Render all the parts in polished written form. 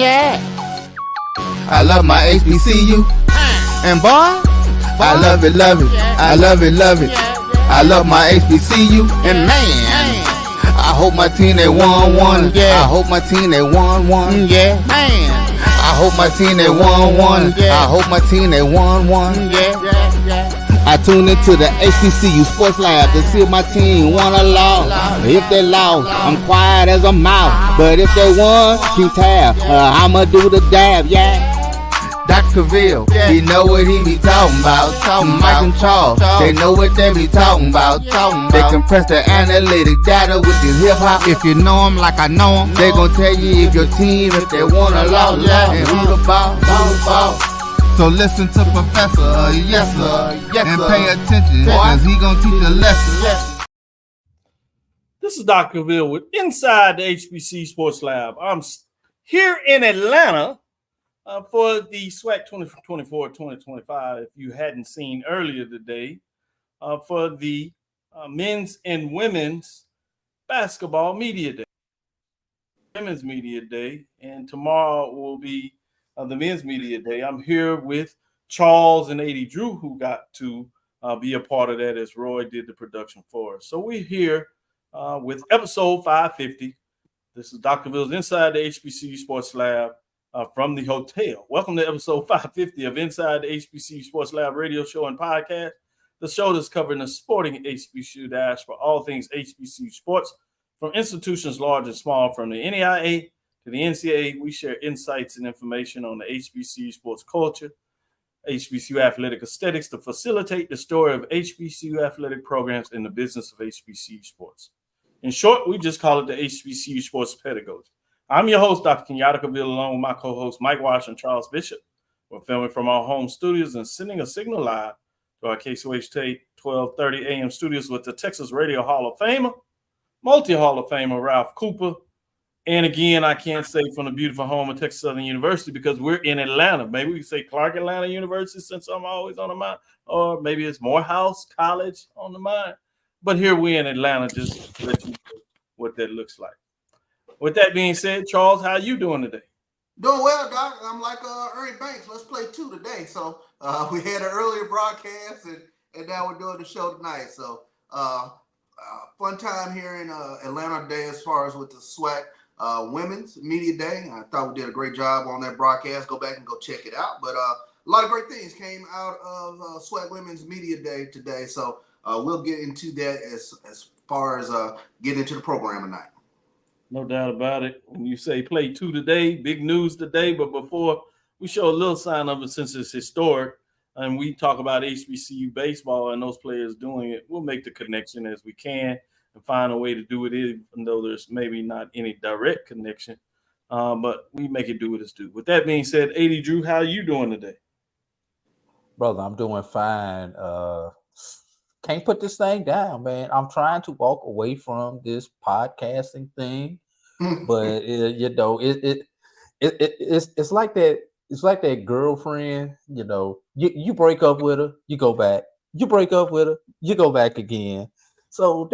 Yeah. I love my HBCU. And boy, I love it, love it. I love it, love it. I love my HBCU. And man, I hope my team they won. Yeah. I hope my team they won. Yeah. Man, I hope my team they won. I hope my team they won. Yeah. I tune into the HBCU Sports Lab to see if my team won or lost. If they lost, I'm quiet as a mouse. But if they won, keep tab. I'ma do the dab, yeah. Dr. Cavil, he know what he be talking about. Mike and Charles, they know what they be talking about. They compress the analytic data with this hip hop. If you know them like I know them, they gon' tell you if your team, if they won or lost, and who the ball. So listen to Professor, yes sir, and pay attention, cause he gon' teach a lesson. This is Dr. Cavil with Inside the HBC Sports Lab. I'm here in Atlanta for the SWAC 2024-2025, if you hadn't seen earlier today, for the men's and women's basketball media day. Women's media day, and tomorrow will be the men's media day. I'm here with Charles and AD Drew, who got to be a part of that as Roy did the production for us. So we're here with episode 550. This is Dr. Cavill's Inside the HBCU Sports Lab from the hotel. Welcome to episode 550 of Inside the HBCU Sports Lab radio show and podcast. The show that's covering the sporting HBCU dash for all things HBCU sports, from institutions large and small, from the NAIA to the NCAA. We share insights and information on the HBCU sports culture, HBCU athletic aesthetics to facilitate the story of HBCU athletic programs in the business of HBCU sports. In short, we just call it the HBCU sports pedagogy. I'm your host, Dr. Kenyatta Cavil, along with my co-hosts Mike Walsh and Charles Bishop. We're filming from our home studios and sending a signal live to our KSOH 1230 AM studios with the Texas Radio Hall of Famer, multi-Hall of Famer Ralph Cooper. And again, I can't say from the beautiful home of Texas Southern University because we're in Atlanta. Maybe we can say Clark Atlanta University since I'm always on the mind, or maybe it's Morehouse College on the mind. But here we're in Atlanta, just to let you know what that looks like. With that being said, Charles, how you doing today? Doing well, Doc. I'm like Ernie Banks. Let's play two today. So we had an earlier broadcast, and now we're doing the show tonight. So fun time here in Atlanta today as far as with the SWAC Women's Media Day. I thought we did a great job on that broadcast. Go back and go check it out. But a lot of great things came out of SWAC Women's Media Day today. So we'll get into that as far as getting into the program tonight. No doubt about it. When you say play two today, big news today. But before we show a little sign of it, since it's historic, and we talk about HBCU baseball and those players doing it, we'll make the connection as we can and find a way to do it, even though there's maybe not any direct connection. But we make it do what it's do. With that being said, AD Drew, how are you doing today? Brother, I'm doing fine. Can't put this thing down, man. I'm trying to walk away from this podcasting thing, but it's like that. It's like that girlfriend. You break up with her, you go back. You break up with her, you go back again. So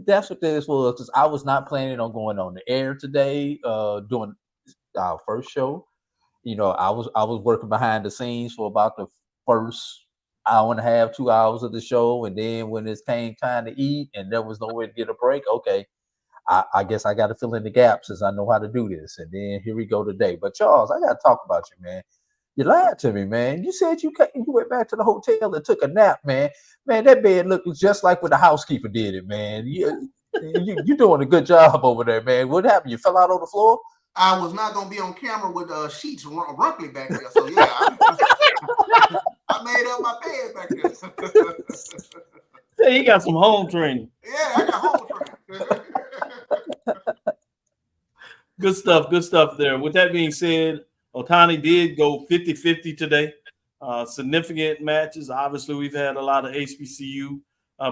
that's what this was. Because I was not planning on going on the air today, doing our first show. I was working behind the scenes for about the first hour and a half, 2 hours of the show, and then when it came time to eat and there was no way to get a break, okay, I guess I got to fill in the gaps as I know how to do this. And then here we go today. But Charles, I got to talk about you, man. You lied to me, man. You said you went back to the hotel and took a nap, man. Man, that bed looked just like when the housekeeper did it, man. You're doing a good job over there, man. What happened? You fell out on the floor? I was not going to be on camera with sheets rumply back there. So, yeah, I made up my bed back there. Hey, you got some home training. Yeah, I got home training. Good stuff there. With that being said, Otani did go 50-50 today. Significant matches. Obviously, we've had a lot of HBCU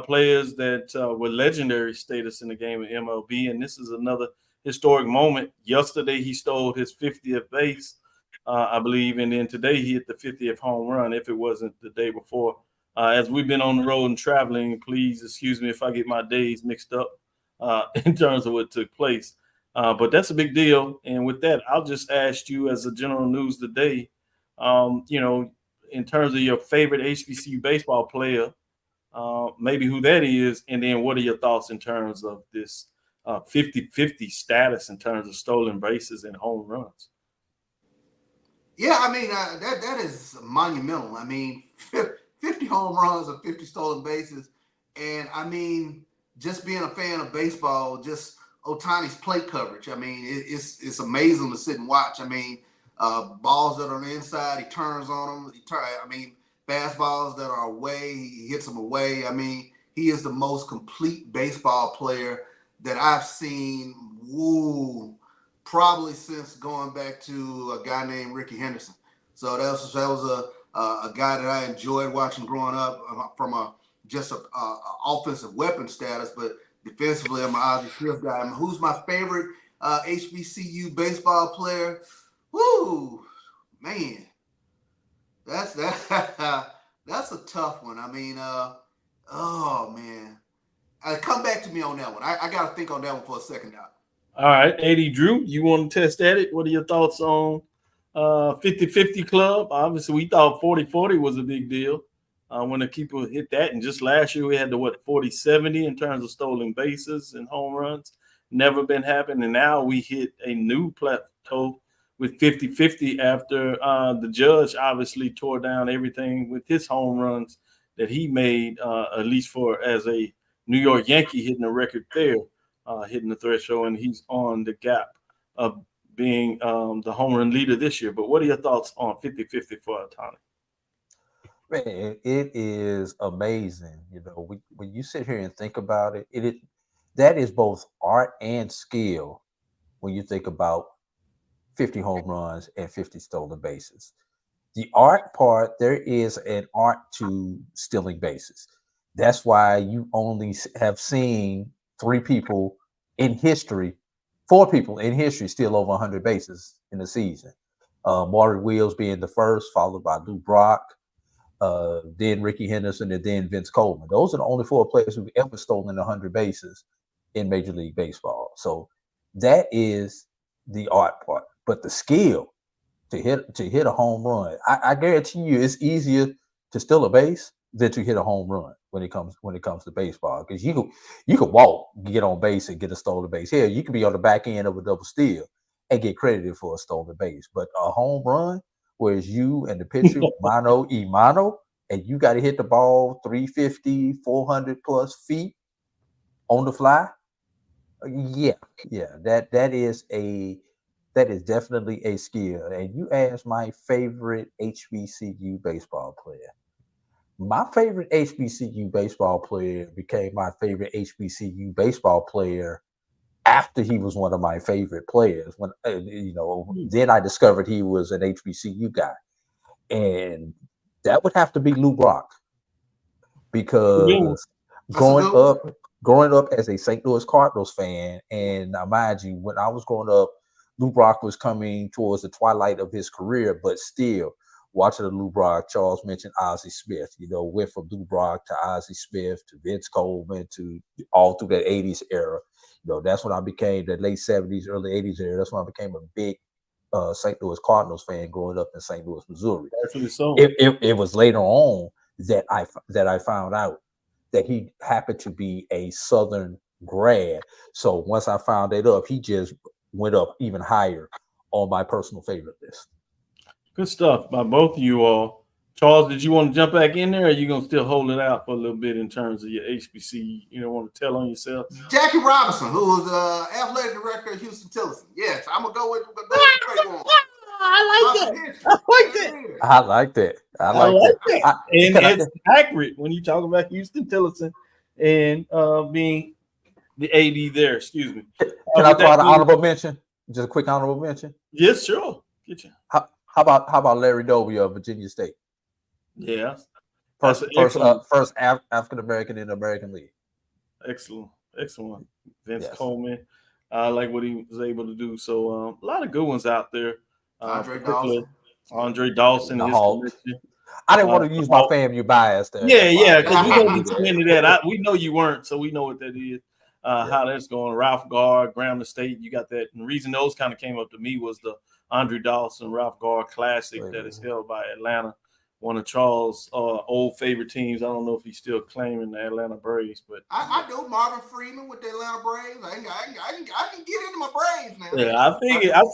players that were legendary status in the game of MLB, and this is another historic moment. Yesterday, he stole his 50th base, I believe, and then today he hit the 50th home run, if it wasn't the day before. As we've been on the road and traveling, please excuse me if I get my days mixed up in terms of what took place. But that's a big deal. And with that, I'll just ask you as a general news today, in terms of your favorite HBCU baseball player, maybe who that is, and then what are your thoughts in terms of this 50-50 status in terms of stolen bases and home runs? Yeah, I mean, that is monumental. I mean, 50 home runs or 50 stolen bases. And I mean, just being a fan of baseball, just Ohtani's plate coverage. I mean, it's amazing to sit and watch. I mean, balls that are on the inside, he turns on them. Fastballs that are away, he hits them away. I mean, he is the most complete baseball player that I've seen. Probably since going back to a guy named Ricky Henderson. So that was a guy that I enjoyed watching growing up from a offensive weapon status, but defensively, I'm an Ozzie Smith guy. Who's my favorite HBCU baseball player? Woo, man, that's a tough one. I mean, oh man, come back to me on that one. I got to think on that one for a second now. All right, 80 Drew, you want to test at it? What are your thoughts on 50-50 club? Obviously, we thought 40-40 was a big deal when the keeper hit that. And just last year, we had the 40-70 in terms of stolen bases and home runs. Never been happening. And now we hit a new plateau with 50-50 after the judge obviously tore down everything with his home runs that he made, at least as a New York Yankee hitting a record there. Hitting the threshold, and he's on the gap of being the home run leader this year. But what are your thoughts on 50-50 for Ohtani? Man, it is amazing. When you sit here and think about it, that is both art and skill when you think about 50 home runs and 50 stolen bases. The art part, there is an art to stealing bases. That's why you only have seen 4 people in history steal over 100 bases in a season. Maury Wills being the first, followed by Lou Brock, then Ricky Henderson, and then Vince Coleman. Those are the only 4 players who've ever stolen 100 bases in Major League Baseball. So that is the art part. But the skill to hit a home run, I guarantee you it's easier to steal a base than to hit a home run when it comes to baseball, because you could walk, get on base, and get a stolen base. Here, you could be on the back end of a double steal and get credited for a stolen base. But a home run, whereas you and the pitcher mano a mano, and you got to hit the ball 350, 400 plus feet on the fly. Yeah, that is definitely a skill. And you asked my favorite HBCU baseball player. My favorite HBCU baseball player became my favorite HBCU baseball player after he was one of my favorite players. When then I discovered he was an HBCU guy, and that would have to be Lou Brock, because growing up as a St. Louis Cardinals fan, and mind you, when I was growing up, Lou Brock was coming towards the twilight of his career, but still. Watching the Lou Brock, Charles mentioned Ozzie Smith, went from Lou Brock to Ozzie Smith to Vince Coleman to all through that 80s era. That's when I became, the late 70s, early 80s era. That's when I became a big St. Louis Cardinals fan growing up in St. Louis, Missouri. So. It was later on that I found out that he happened to be a Southern grad. So once I found that up, he just went up even higher on my personal favorite list. Good stuff by both of you all. Charles, did you want to jump back in there, or are you going to still hold it out for a little bit in terms of your HBC? You don't want to tell on yourself? Jackie Robinson, who was the athletic director at Houston Tillotson. Yes, I'm going to go with I like that. And it's accurate when you talk about Houston Tillotson and being the AD there. Excuse me. Can I throw out an honorable mention? Just a quick honorable mention? Yes, sure. Get you. How about Larry Doby of Virginia State? Yeah. First African American in the American League. Excellent. Vince Coleman. I like what he was able to do. So a lot of good ones out there. Andre Dawson. I didn't want to use my FAMU bias there. Yeah, because we're going to get into that. We know you weren't, so we know what that is. how that's going. Ralph Gard, Grambling State, you got that. And the reason those kind of came up to me was the Andre Dawson Ralph Gard Classic that is held by Atlanta, one of Charles' old favorite teams. I don't know if he's still claiming the Atlanta Braves, but I do Marvin Freeman with the Atlanta Braves. I can get into my Braves now. yeah, I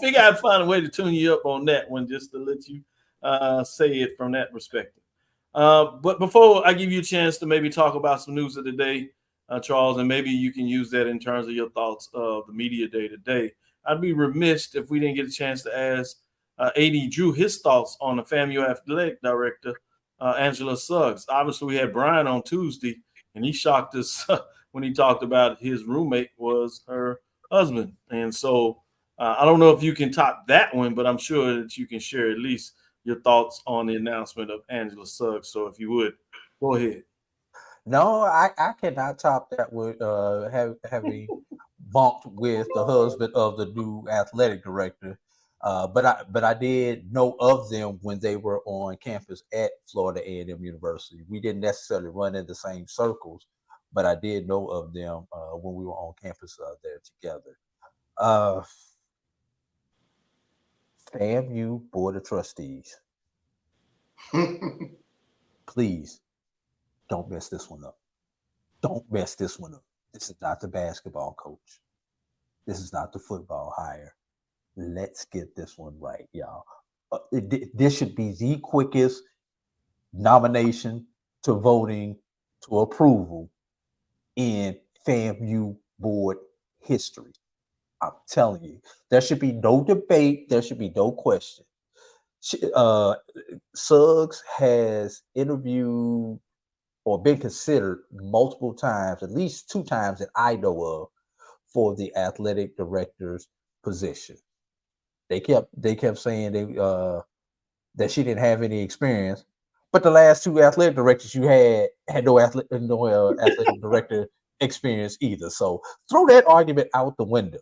figure I'd find a way to tune you up on that one just to let you say it from that perspective. But before I give you a chance to maybe talk about some news of the day, Charles, and maybe you can use that in terms of your thoughts of the media day today, I'd be remiss if we didn't get a chance to ask AD Drew his thoughts on the FAMU athletic director, Angela Suggs. Obviously, we had Brian on Tuesday, and he shocked us when he talked about his roommate was her husband. And so I don't know if you can top that one, but I'm sure that you can share at least your thoughts on the announcement of Angela Suggs. So if you would, go ahead. No, I cannot top that with having bumped with the husband of the new athletic director. But I did know of them when they were on campus at Florida A&M University. We didn't necessarily run in the same circles, but I did know of them when we were on campus there together. FAMU Board of Trustees, please don't mess this one up. Don't mess this one up. This is not the basketball coach. This is not the football hire. Let's get this one right, y'all. This should be the quickest nomination to voting to approval in FAMU board history. I'm telling you, there should be no debate. There should be no question. Suggs has interviewed or been considered multiple times, at least 2 times that I know of, for the athletic director's position. They kept saying that she didn't have any experience, but the last 2 athletic directors you had no athletic director experience either. So throw that argument out the window.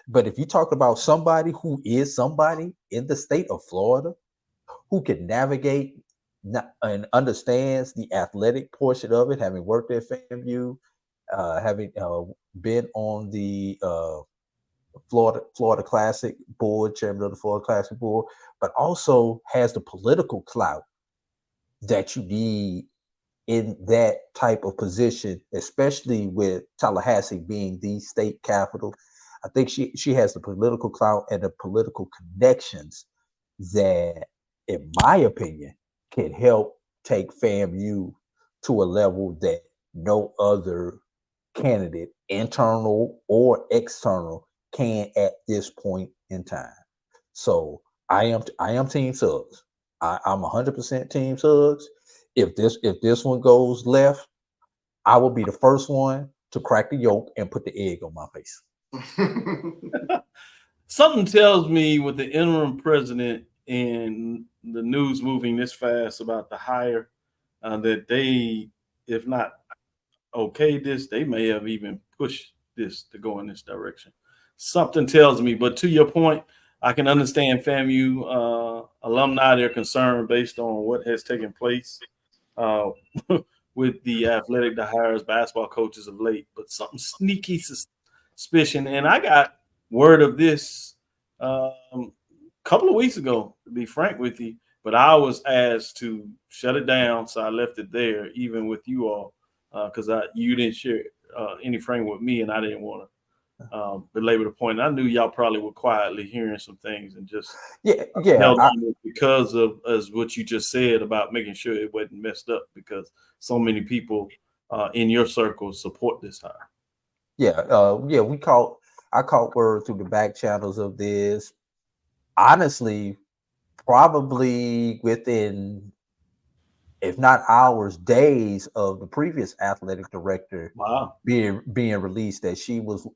But if you talk about somebody who is somebody in the state of Florida who can navigate and understands the athletic portion of it, having worked at FAMU, having been on the Florida Classic board, chairman of the Florida Classic board, but also has the political clout that you need in that type of position, especially with Tallahassee being the state capital. I think she has the political clout and the political connections that, in my opinion, can help take FAMU to a level that no other candidate, internal or external, can at this point in time. So I am Team Suggs. I'm 100% Team Suggs. If this one goes left, I will be the first one to crack the yolk and put the egg on my face. Something tells me with the interim president and the news moving this fast about the hire, that they, if not okay this, they may have even pushed this to go in this direction. Something tells me, but to your point, I can understand FAMU alumni, their concern based on what has taken place with the athletic hires, basketball coaches of late, but something sneaky suspicion. And I got word of this couple of weeks ago, to be frank with you, but I was asked to shut it down, so I left it there, even with you all, because you didn't share any frame with me, and I didn't want to belabor the point. I knew y'all probably were quietly hearing some things and just held on because of as what you just said about making sure it wasn't messed up, because so many people in your circle support this hire. I caught word through the back channels of this. Honestly, probably within, if not hours, days of the previous athletic director being released, that she was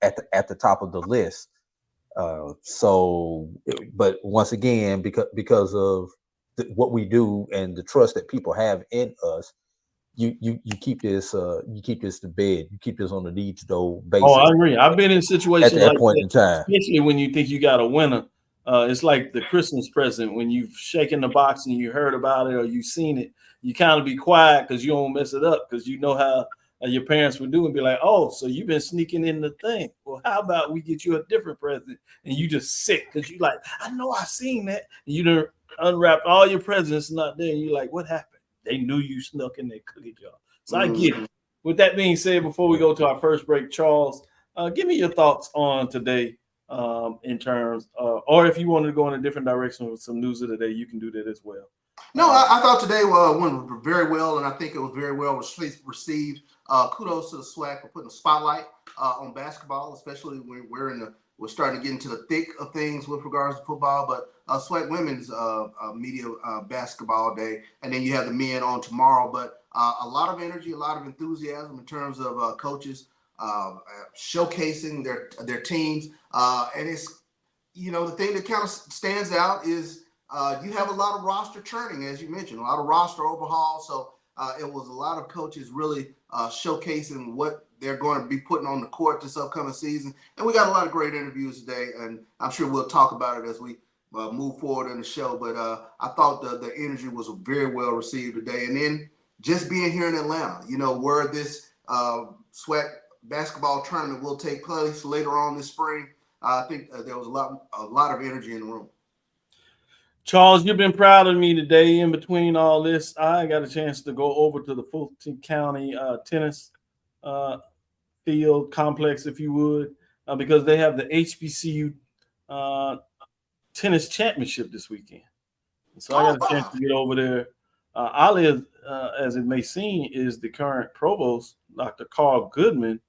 at the top of the list. But once again, because of what we do and the trust that people have in us, you keep this to bed. You keep this on a need to know basis. Oh, I agree. I've been in situations at that like point that, in time, especially when you think you got a winner. It's like the Christmas present when you've shaken the box and you heard about it or you've seen it. You kind of be quiet because you don't mess it up, because you know how your parents would do and be like, oh, so you've been sneaking in the thing. Well, how about we get you a different present and you just sick because you like, I know I seen that. And you done unwrapped all your presents not there. And you're like, what happened? They knew you snuck in their cookie jar. So I get it. With that being said, before we go to our first break, Charles, give me your thoughts on today in terms or if you wanted to go in a different direction with some news of the day, you can do that as well. No, I thought today went very well, and I think it was very well received. Kudos to the SWAC for putting a spotlight on basketball, especially when we're starting to get into the thick of things with regards to football. But SWAC Women's Media Basketball Day, and then you have the men on tomorrow. But a lot of energy, a lot of enthusiasm in terms of coaches showcasing their teams, and it's the thing that kind of stands out is. You have a lot of roster churning, as you mentioned, a lot of roster overhaul. So it was a lot of coaches really showcasing what they're going to be putting on the court this upcoming season. And we got a lot of great interviews today, and I'm sure we'll talk about it as we move forward in the show. But I thought the energy was very well received today. And then just being here in Atlanta, where this SWAC basketball tournament will take place later on this spring, I think there was a lot of energy in the room. Charles, you've been proud of me today. In between all this, I got a chance to go over to the Fulton County tennis field complex, if you would, because they have the HBCU tennis championship this weekend. So I got a chance to get over there. Ali, as it may seem, is the current provost, Dr. Carl Goodman,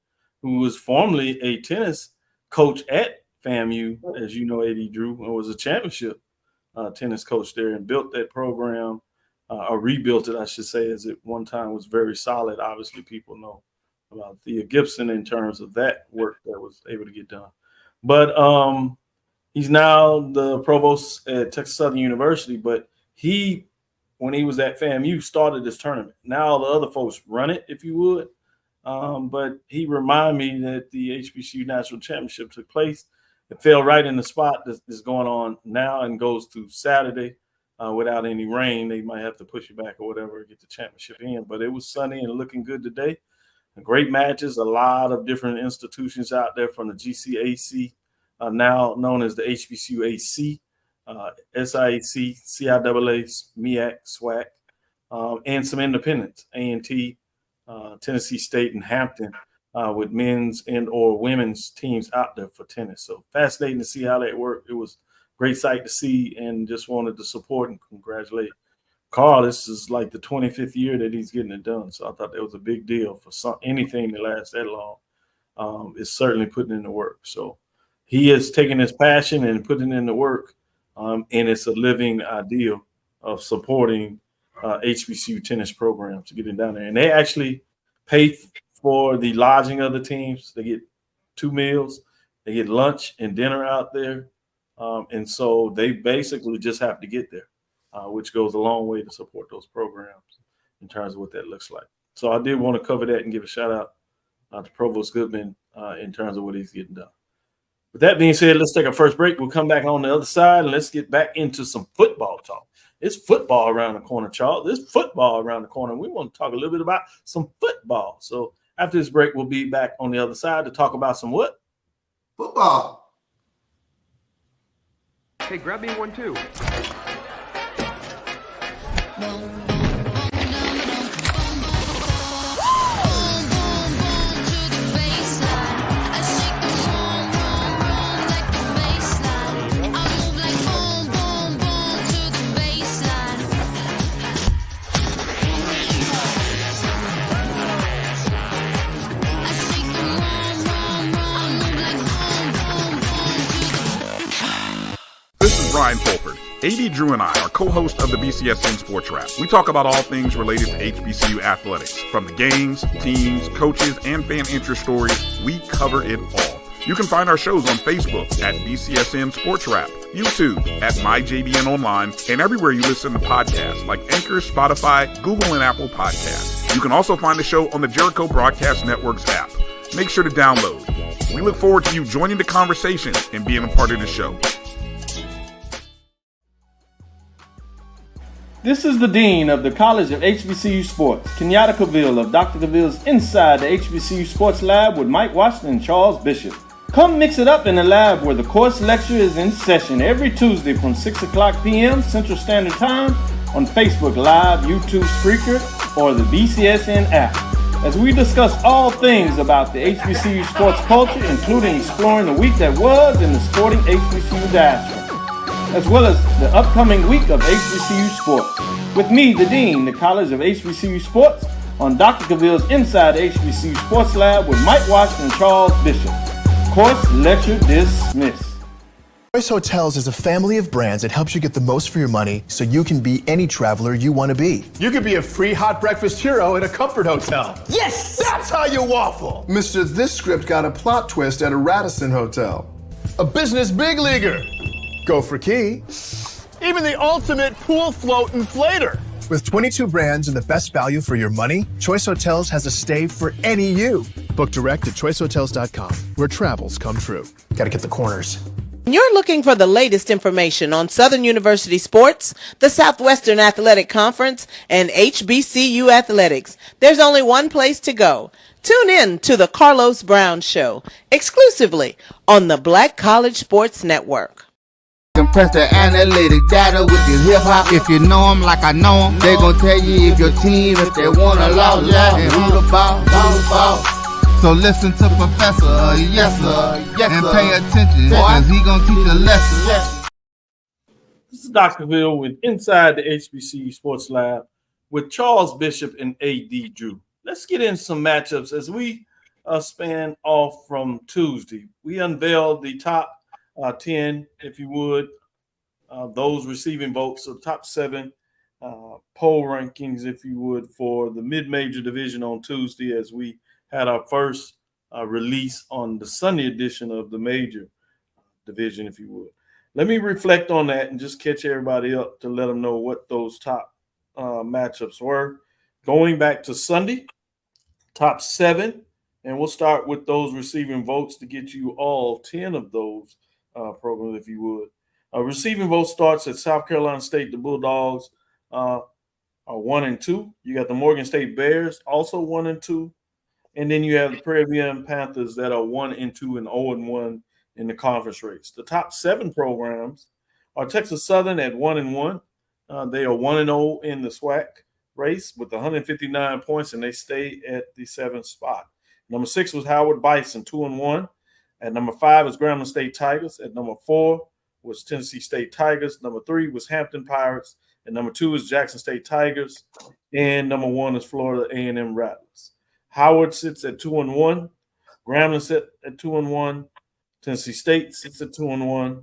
who was formerly a tennis coach at FAMU, as you know, AD Drew, and was a championship tennis coach there and built that program, or rebuilt it, I should say, as it one time was very solid. Obviously, people know about Thea Gibson in terms of that work that was able to get done. But he's now the provost at Texas Southern University, but when he was at FAMU, started this tournament. Now the other folks run it, if you would. But he reminded me that the HBCU National Championship took place. It fell right in the spot that's going on now and goes through Saturday without any rain. They might have to push it back or whatever to get the championship in. But it was sunny and looking good today. Great matches, a lot of different institutions out there from the GCAC, now known as the HBCU AC, SIAC, CIAA, MEAC, SWAC, and some independents, A&T, Tennessee State, and Hampton. With men's and or women's teams out there for tennis. So fascinating to see how that worked. It was a great sight to see and just wanted to support and congratulate Carl. This is like the 25th year that he's getting it done. So I thought that was a big deal for anything that lasts that long. Is certainly putting in the work. So he is taking his passion and putting in the work. And it's a living ideal of supporting HBCU tennis programs to get it down there. And they actually pay for the lodging of the teams. They get 2 meals, they get lunch and dinner out there. And so they basically just have to get there, which goes a long way to support those programs in terms of what that looks like. So I did want to cover that and give a shout out to Provost Goodman in terms of what he's getting done. With that being said, let's take our first break. We'll come back on the other side and let's get back into some football talk. It's football around the corner, Charles. There's football around the corner. We want to talk a little bit about some football. So after this break, we'll be back on the other side to talk about some what? Football. Hey, grab me one too. Ryan Fulford. AD Drew and I are co-hosts of the BCSN Sports Wrap. We talk about all things related to HBCU athletics. From the games, teams, coaches, and fan interest stories, we cover it all. You can find our shows on Facebook at BCSN Sports Wrap, YouTube at MyJBN Online, and everywhere you listen to podcasts like Anchor, Spotify, Google, and Apple Podcasts. You can also find the show on the Jericho Broadcast Network's app. Make sure to download. We look forward to you joining the conversation and being a part of the show. This is the Dean of the College of HBCU Sports, Kenyatta Cavil of Dr. Cavil's Inside the HBCU Sports Lab with Mike Washington and Charles Bishop. Come mix it up in the lab where the course lecture is in session every Tuesday from 6 o'clock p.m. Central Standard Time on Facebook Live, YouTube Spreaker, or the BCSN app, as we discuss all things about the HBCU sports culture, including exploring the week that was in the sporting HBCU diaspora, as well as the upcoming week of HBCU sports. With me, the Dean, the College of HBCU Sports, on Dr. Cavil's Inside the HBCU Sports Lab with Mike Washington and Charles Bishop. Course lecture dismissed. Choice Hotels is a family of brands that helps you get the most for your money so you can be any traveler you want to be. You could be a free hot breakfast hero at a comfort hotel. Yes! That's how you waffle. Mister, this script got a plot twist at a Radisson hotel. A business big leaguer. Go for key. Even the ultimate pool float inflator. With 22 brands and the best value for your money, Choice Hotels has a stay for any you. Book direct at choicehotels.com, where travels come true. Gotta get the corners. You're looking for the latest information on Southern University sports, the Southwestern Athletic Conference, and HBCU athletics. There's only one place to go. Tune in to the Carlos Brown Show, exclusively on the Black College Sports Network. Compress the analytic data with your hip hop. If you know them like I know them, they gon' tell you if your team, if they wanna lose, and who the ball. So listen to Professor, yes sir, and pay attention, cause he gon' teach a lesson. This is Dr. Cavil with Inside the HBCU Sports Lab with Charles Bishop and A.D. Drew. Let's get in some matchups as we span off from Tuesday. We unveiled the top 10, if you would, those receiving votes, so top 7 poll rankings, if you would, for the mid-major division on Tuesday, as we had our first release on the Sunday edition of the major division, if you would. Let me reflect on that and just catch everybody up to let them know what those top matchups were. Going back to Sunday, top 7, and we'll start with those receiving votes to get you all 10 of those programs, if you would. Receiving vote starts at South Carolina State. The Bulldogs are 1-2. You got the Morgan State Bears, also 1-2. And then you have the Prairie View Panthers that are 1-2 and 0-1 in the conference race. The top 7 programs are Texas Southern at 1-1. They are 1-0 in the SWAC race with 159 points, and they stay at the 7th spot. Number 6 was Howard Bison, 2-1. At number 5 is Grambling State Tigers. At number 4 was Tennessee State Tigers. Number 3 was Hampton Pirates. And number 2 is Jackson State Tigers. And number 1 is Florida A&M Rattlers. Howard sits at 2-1. Grambling sits at 2-1. Tennessee State sits at 2-1.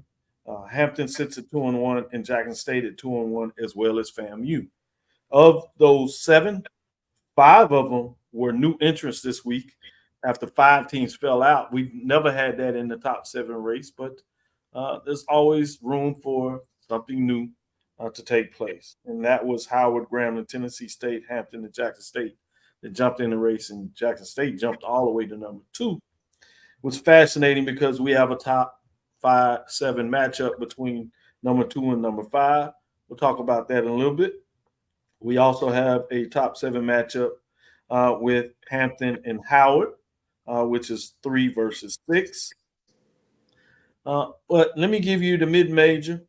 Hampton sits at 2-1. And Jackson State at 2-1, as well as FAMU. Of those 7, 5 of them were new entrants this week. After 5 teams fell out, we've never had that in the top 7 race, but there's always room for something new to take place. And that was Howard, Grambling, Tennessee State, Hampton, and Jackson State that jumped in the race, and Jackson State jumped all the way to number 2. It was fascinating because we have a top 5-7 matchup between number 2 and number 5. We'll talk about that in a little bit. We also have a top 7 matchup with Hampton and Howard. Which is 3 versus 6. But let me give you the mid-major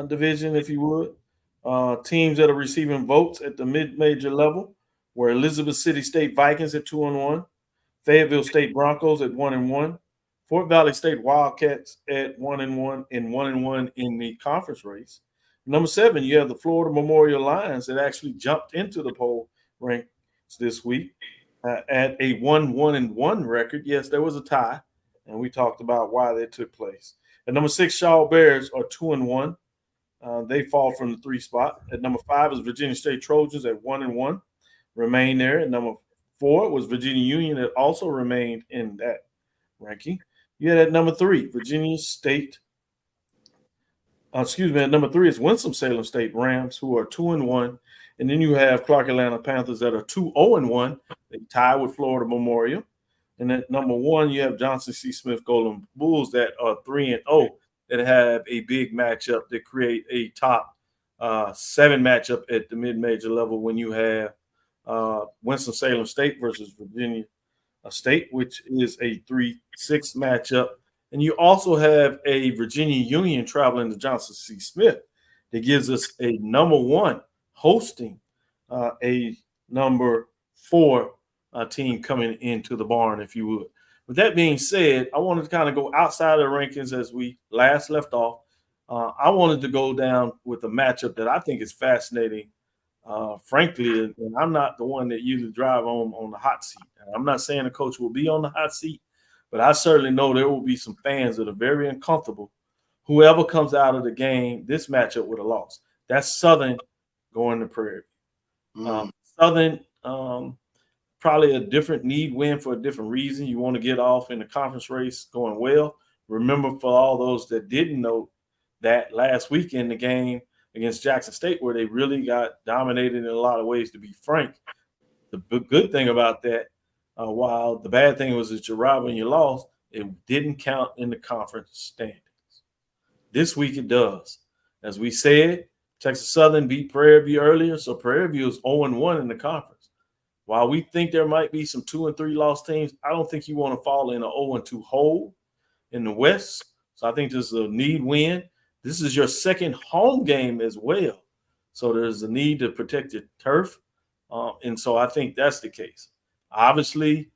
division, if you would. Teams that are receiving votes at the mid-major level were Elizabeth City State Vikings at 2-1, Fayetteville State Broncos at 1-1, Fort Valley State Wildcats at 1-1 and 1-1 in the conference race. Number 7, you have the Florida Memorial Lions that actually jumped into the poll ranks this week. At a 1-1-1 record. Yes, there was a tie, and we talked about why that took place. At number 6, Shaw Bears are 2-1. They fall from the 3 spot. At number 5 is Virginia State Trojans at 1-1, remain there. At number 4 was Virginia Union that also remained in that ranking. You had at number 3, Virginia State. At number 3 is Winston-Salem State Rams, who are 2-1. And then you have Clark Atlanta Panthers that are 2-0-1. They tie with Florida Memorial. And at number 1, you have Johnson C. Smith Golden Bulls that are 3-0 that have a big matchup that create a top 7 matchup at the mid-major level when you have Winston-Salem State versus Virginia State, which is a 3-6 matchup. And you also have a Virginia Union traveling to Johnson C. Smith that gives us a number 1 hosting a number 4 team coming into the barn, if you would. With that being said, I wanted to kind of go outside of the rankings as we last left off. I wanted to go down with a matchup that I think is fascinating. Frankly, and I'm not the one that usually drive on the hot seat. I'm not saying the coach will be on the hot seat, but I certainly know there will be some fans that are very uncomfortable. Whoever comes out of the game, this matchup with a loss. That's Southern going to Prairie. Southern, probably a different need win for a different reason. You want to get off in the conference race going well. Remember, for all those that didn't know, that last weekend, the game against Jackson State, where they really got dominated in a lot of ways, to be frank. The good thing about that, while the bad thing was that you arrived and you lost, it didn't count in the conference standings. This week it does. As we said, Texas Southern beat Prairie View earlier, so Prairie View is 0-1 in the conference. While we think there might be some 2 and 3 loss teams, I don't think you want to fall in an 0-2 hole in the West. So I think this is a need win. This is your second home game as well. So there's a need to protect your turf. And so I think that's the case. Obviously,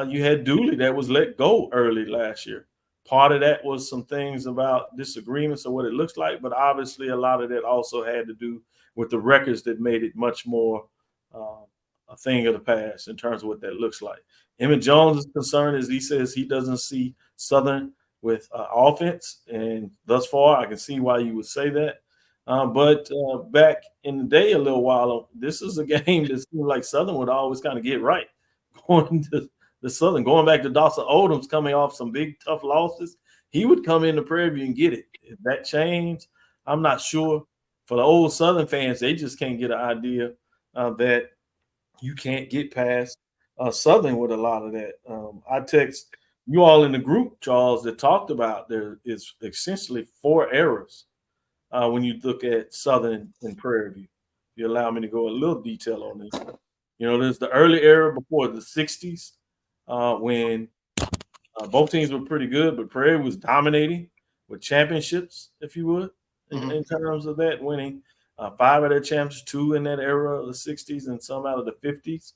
you had Dooley that was let go early last year. Part of that was some things about disagreements or what it looks like, but obviously a lot of that also had to do with the records that made it much more a thing of the past in terms of what that looks like. Emmett Jones' concern is he says he doesn't see Southern with offense, and thus far I can see why you would say that. But back in the day a little while, this is a game that seemed like Southern would always kind of get right. Going to the Southern, going back to Dawson Odom's coming off some big, tough losses, he would come into Prairie View and get it. If that changed, I'm not sure. For the old Southern fans, they just can't get an idea that you can't get past Southern with a lot of that. I text you all in the group, Charles, that talked about there is essentially 4 errors when you look at Southern and Prairie View. If you allow me to go a little detail on this. You know, there's the early era before the 60s when both teams were pretty good, but Prairie was dominating with championships, if you would, in terms of that, winning 5 of their championships, 2 in that era of the 60s and some out of the 50s,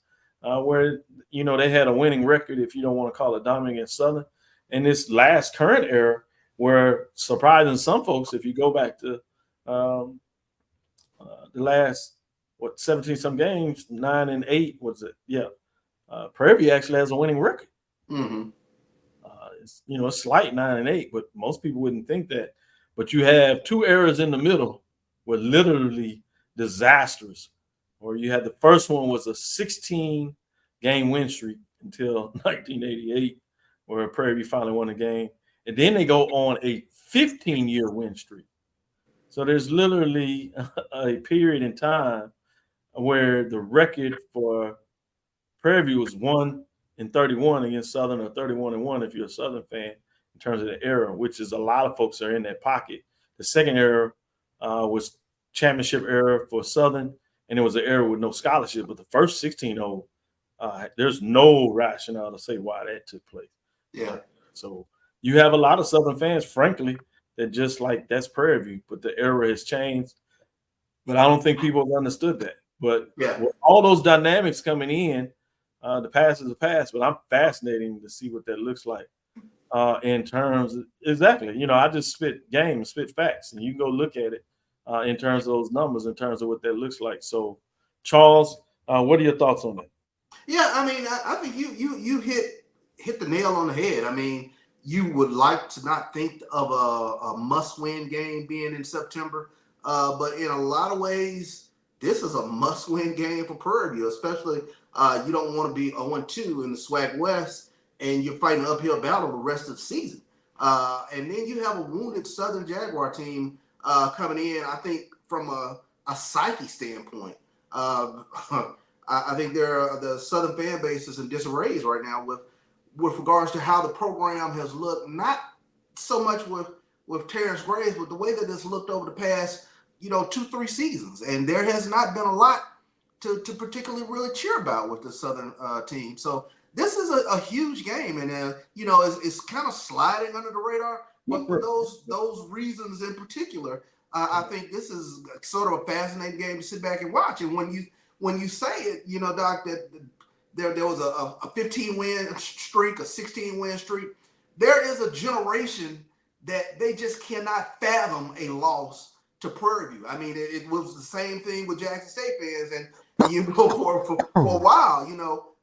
where, you know, they had a winning record, if you don't want to call it dominant against Southern. And this last current era where, surprising some folks, if you go back to the last, 17-some games, 9 and 8 was it? Yeah. Prairie View actually has a winning record. It's, you know, a slight 9 and 8, but most people wouldn't think that. But you have 2 errors in the middle were literally disastrous. Or you had the first one was a 16-game win streak until 1988, where Prairie View finally won the game. And then they go on a 15-year win streak. So there's literally a period in time where the record for Prairie View was 1-31 against Southern, or 31-1 if you're a Southern fan, in terms of the era, which is a lot of folks are in that pocket. The second era was championship era for Southern, and it was an era with no scholarship. But the first 16-0, there's no rationale to say why that took place. Yeah. So you have a lot of Southern fans, frankly, that just like that's Prairie View, but the era has changed. But I don't think people have understood that. But with all those dynamics coming in, the past is the past. But I'm fascinating to see what that looks like in terms of, exactly. You know, I just spit facts, and you can go look at it in terms of those numbers, in terms of what that looks like. So, Charles, what are your thoughts on that? Yeah, I mean, I think you hit the nail on the head. I mean, you would like to not think of a must-win game being in September, but in a lot of ways, this is a must-win game for Prairie View, especially you don't want to be 0-2 in the SWAC West, and you're fighting an uphill battle the rest of the season. And then you have a wounded Southern Jaguar team coming in, I think, from a psyche standpoint. I think the Southern fan base is in disarray right now with regards to how the program has looked, not so much with Terrence Graves, but the way that it's looked over the past 2-3 seasons, and there has not been a lot to particularly really cheer about with the Southern team. So this is a huge game, and it's kind of sliding under the radar. But for those reasons in particular, I think this is sort of a fascinating game to sit back and watch. And when you say it, Doc, that there was a 15-win streak, a 16-win streak. There is a generation that they just cannot fathom a loss to Prairie View. I mean, it was the same thing with Jackson State fans, and for a while,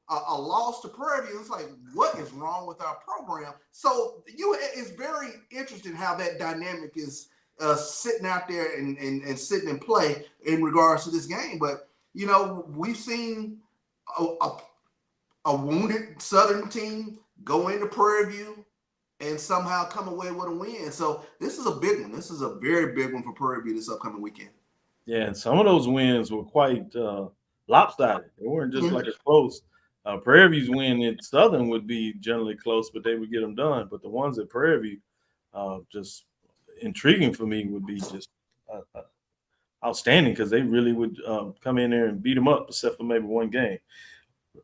a loss to Prairie View, it's like, what is wrong with our program? So it's very interesting how that dynamic is sitting out there and sitting in play in regards to this game. But we've seen a wounded Southern team go into Prairie View and somehow come away with a win. So this is a big one. This is a very big one for Prairie View this upcoming weekend. Yeah, and some of those wins were quite lopsided. They weren't just like a close. Prairie View's win at Southern would be generally close, but they would get them done. But the ones at Prairie View, just intriguing for me, would be just outstanding because they really would come in there and beat them up, except for maybe one game.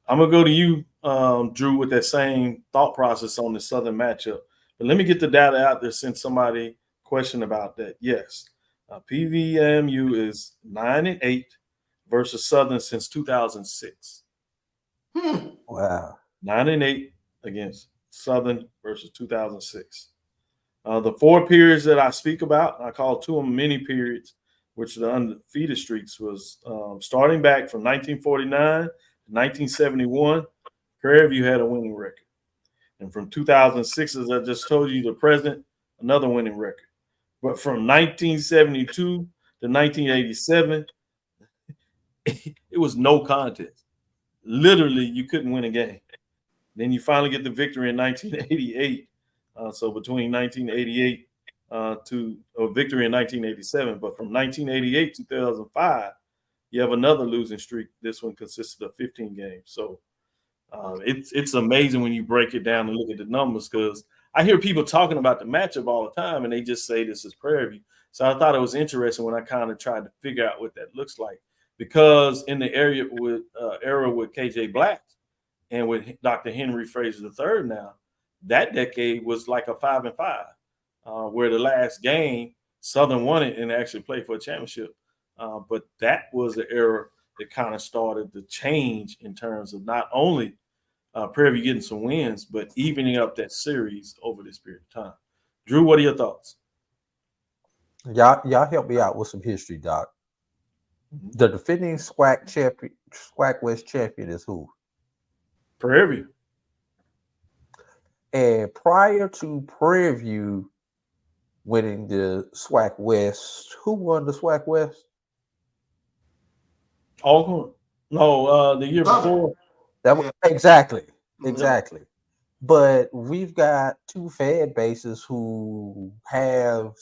I'm going to go to you, Drew, with that same thought process on the Southern matchup. But let me get the data out there since somebody questioned about that. Yes, PVMU is 9-8 versus Southern since 2006. Wow. 9-8 against Southern versus 2006. The 4 periods that I speak about, I call 2 of them mini periods, which the undefeated streaks was starting back from 1949 1971, Prairie View had a winning record. And from 2006, as I just told you, the present, another winning record. But from 1972 to 1987, it was no contest. Literally, you couldn't win a game. Then you finally get the victory in 1988. So between 1988 to a victory in 1987. But from 1988 to 2005, you have another losing streak. This one consisted of 15 games. So it's amazing when you break it down and look at the numbers, because I hear people talking about the matchup all the time and they just say this is Prairie View. So I thought it was interesting when I kind of tried to figure out what that looks like, because in the era with KJ Black and with Dr. Henry Fraser III now, that decade was like a 5-5, where the last game Southern won it and actually played for a championship. But that was the era that kind of started the change in terms of not only Prairie View getting some wins, but evening up that series over this period of time. Drew, what are your thoughts? Y'all help me out with some history, Doc. The defending SWAC West champion is who? Prairie View. And prior to Prairie View winning the SWAC West, who won the SWAC West? Alcorn? No, the year before. That was exactly. But we've got 2 fan bases who have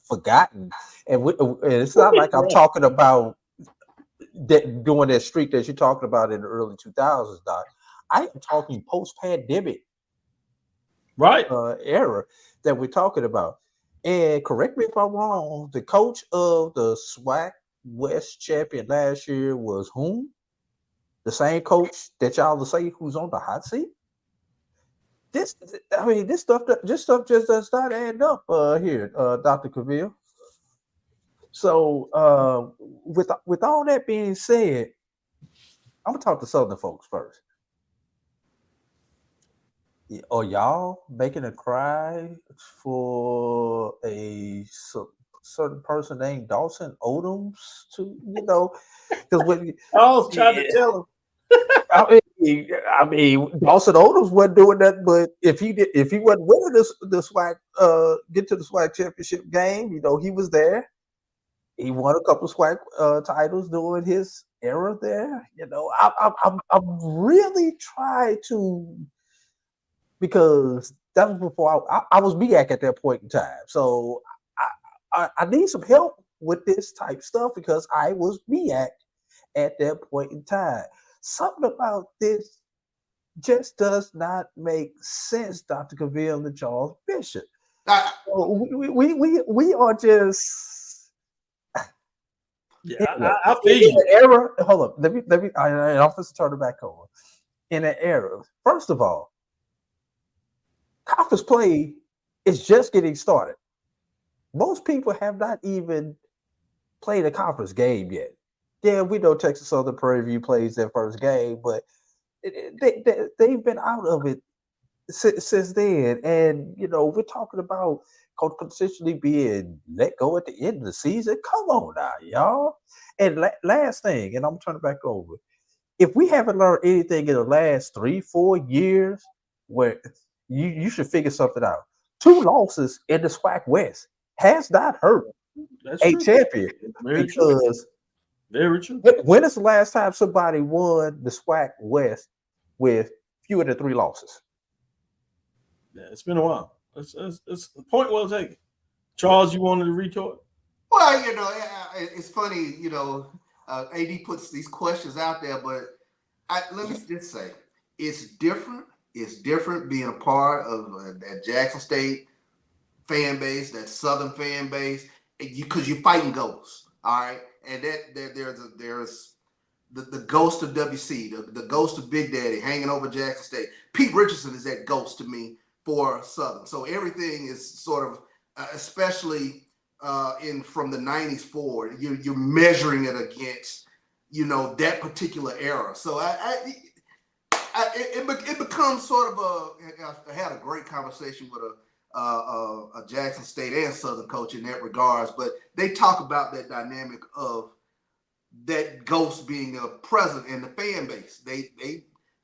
forgotten, and it's not like I'm talking about that during that streak that you're talking about in the early 2000s, Doc. I am talking post-pandemic, right? Era that we're talking about. And correct me if I'm wrong, the coach of the SWAC West champion last year was whom? The same coach that y'all will say who's on the hot seat? This stuff just does not add up here, Dr. Cavil. So with all that being said, I'm gonna talk to Southern folks first. Are y'all making a cry for a certain person named Dawson Odoms to, because when I was trying to tell him. I mean, Dawson Odoms wasn't doing that, but if he wasn't winning the SWAC, get to the SWAC championship game, he was there. He won a couple of SWAC titles during his era there. I'm really trying to, because that was before I was MEAC at that point in time. So I need some help with this type stuff because I was MEAC at that point in time. Something about this just does not make sense, Dr. Cavil and Charles Bishop. We are just Yeah, Anyway, I feel in you. an era, hold up, let me. I'm supposed to turn it back over. In an era, first of all, conference play is just getting started. Most people have not even played a conference game yet. Yeah, we know Texas Southern Prairie View plays their first game, but they've been out of it since then. And, we're talking about coach potentially being let go at the end of the season. Come on now, y'all. And last thing, and I'm turning it back over. If we haven't learned anything in the last 3-4 years, where you should figure something out. 2 losses in the SWAC West has not hurt That's a true. champion Very true. because Very true. when is the last time somebody won the SWAC West with fewer than 3 losses? Yeah, it's been a while. It's a point well taken. Charles, you wanted to retort? Well, it's funny, AD puts these questions out there, but let me just say, it's different. It's different being a part of that Jackson State fan base, that Southern fan base, because you're fighting ghosts, all right? And there's the ghost of WC, the ghost of Big Daddy hanging over Jackson State. Pete Richardson is that ghost to me for Southern. So everything is sort of, especially from the 90s forward, you're measuring it against, that particular era. So it becomes sort of I had a great conversation with a Jackson State and Southern coach in that regards, but they talk about that dynamic of that ghost being present in the fan base.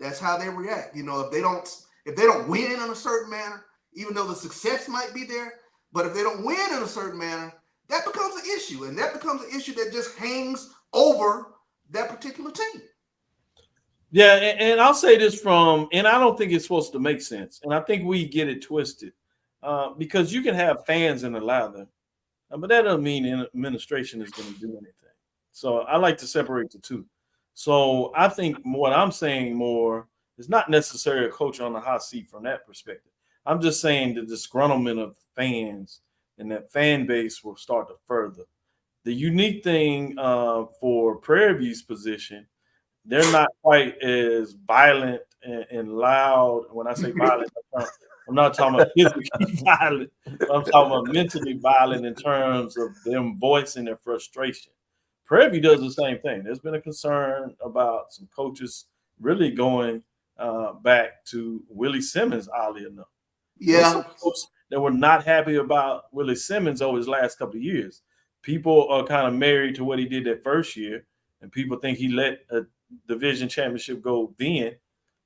That's how they react. If they don't win in a certain manner, even though the success might be there, but if they don't win in a certain manner, that becomes an issue, and that becomes an issue that just hangs over that particular team. Yeah, and I'll say this and I don't think it's supposed to make sense, and I think we get it twisted because you can have fans and allow them, but that doesn't mean the administration is going to do anything. So I like to separate the two. So I think what I'm saying more is not necessarily a coach on the hot seat from that perspective. I'm just saying the disgruntlement of fans and that fan base will start to further. The unique thing for Prairie View's position, they're not quite as violent and loud. When I say violent, I'm not talking about physically violent. I'm talking about mentally violent in terms of them voicing their frustration. Prairie View does the same thing. There's been a concern about some coaches really going back to Willie Simmons, oddly enough. Yeah. Some folks that were not happy about Willie Simmons over his last couple of years. People are kind of married to what he did that first year, and people think he let a division championship go then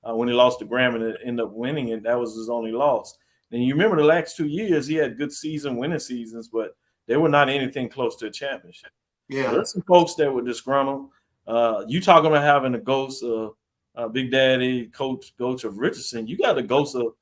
when he lost to Graham and ended up winning it. That was his only loss. And you remember the last 2 years, he had good winning seasons, but they were not anything close to a championship. Yeah. So there's some folks that were disgruntled. You talking about having a ghost of Big Daddy, coach of Richardson. You got a ghost of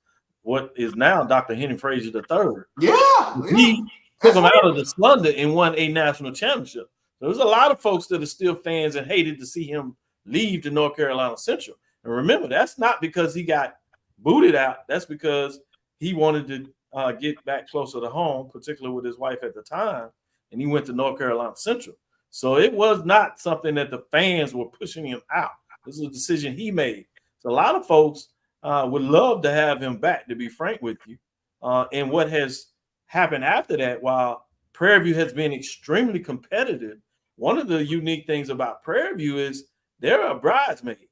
what is now Dr. Henry Frazier III. Yeah. He took him out of the slumber and won a national championship. So there's a lot of folks that are still fans and hated to see him leave to North Carolina Central. And remember, that's not because he got booted out. That's because he wanted to get back closer to home, particularly with his wife at the time, and he went to North Carolina Central. So it was not something that the fans were pushing him out. This is a decision he made. So a lot of folks would love to have him back, to be frank with you. And what has happened after that, while Prairie View has been extremely competitive, one of the unique things about Prairie View is they're a bridesmaid.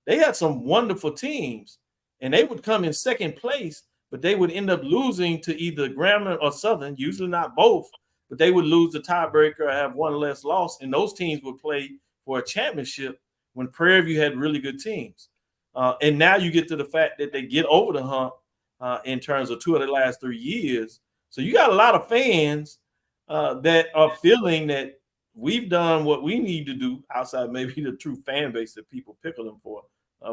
They had some wonderful teams, and they would come in second place, but they would end up losing to either Grambling or Southern, usually not both, but they would lose the tiebreaker or have one less loss, and those teams would play for a championship when Prairie View had really good teams. And now you get to the fact that they get over the hump in terms of 2 of the last 3 years. So you got a lot of fans that are feeling that we've done what we need to do outside maybe the true fan base that people pickle them for.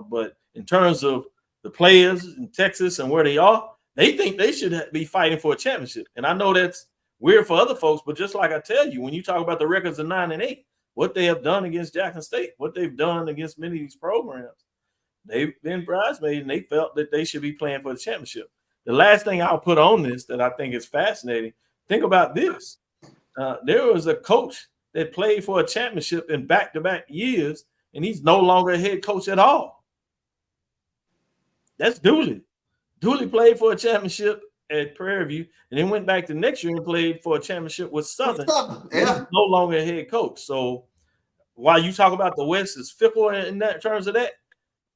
But in terms of the players in Texas and where they are, they think they should be fighting for a championship. And I know that's weird for other folks, but just like I tell you, when you talk about the records of 9-8, what they have done against Jackson State, what they've done against many of these programs, they've been bridesmaids and they felt that they should be playing for the championship. The last thing I'll put on this that I think is fascinating, think about this. There was a coach that played for a championship in back-to-back years, and he's no longer a head coach at all. That's Dooley. Dooley played for a championship at Prairie View, and then went back the next year and played for a championship with Southern. Yeah. No longer a head coach. So while you talk about the West is fickle in that terms of that,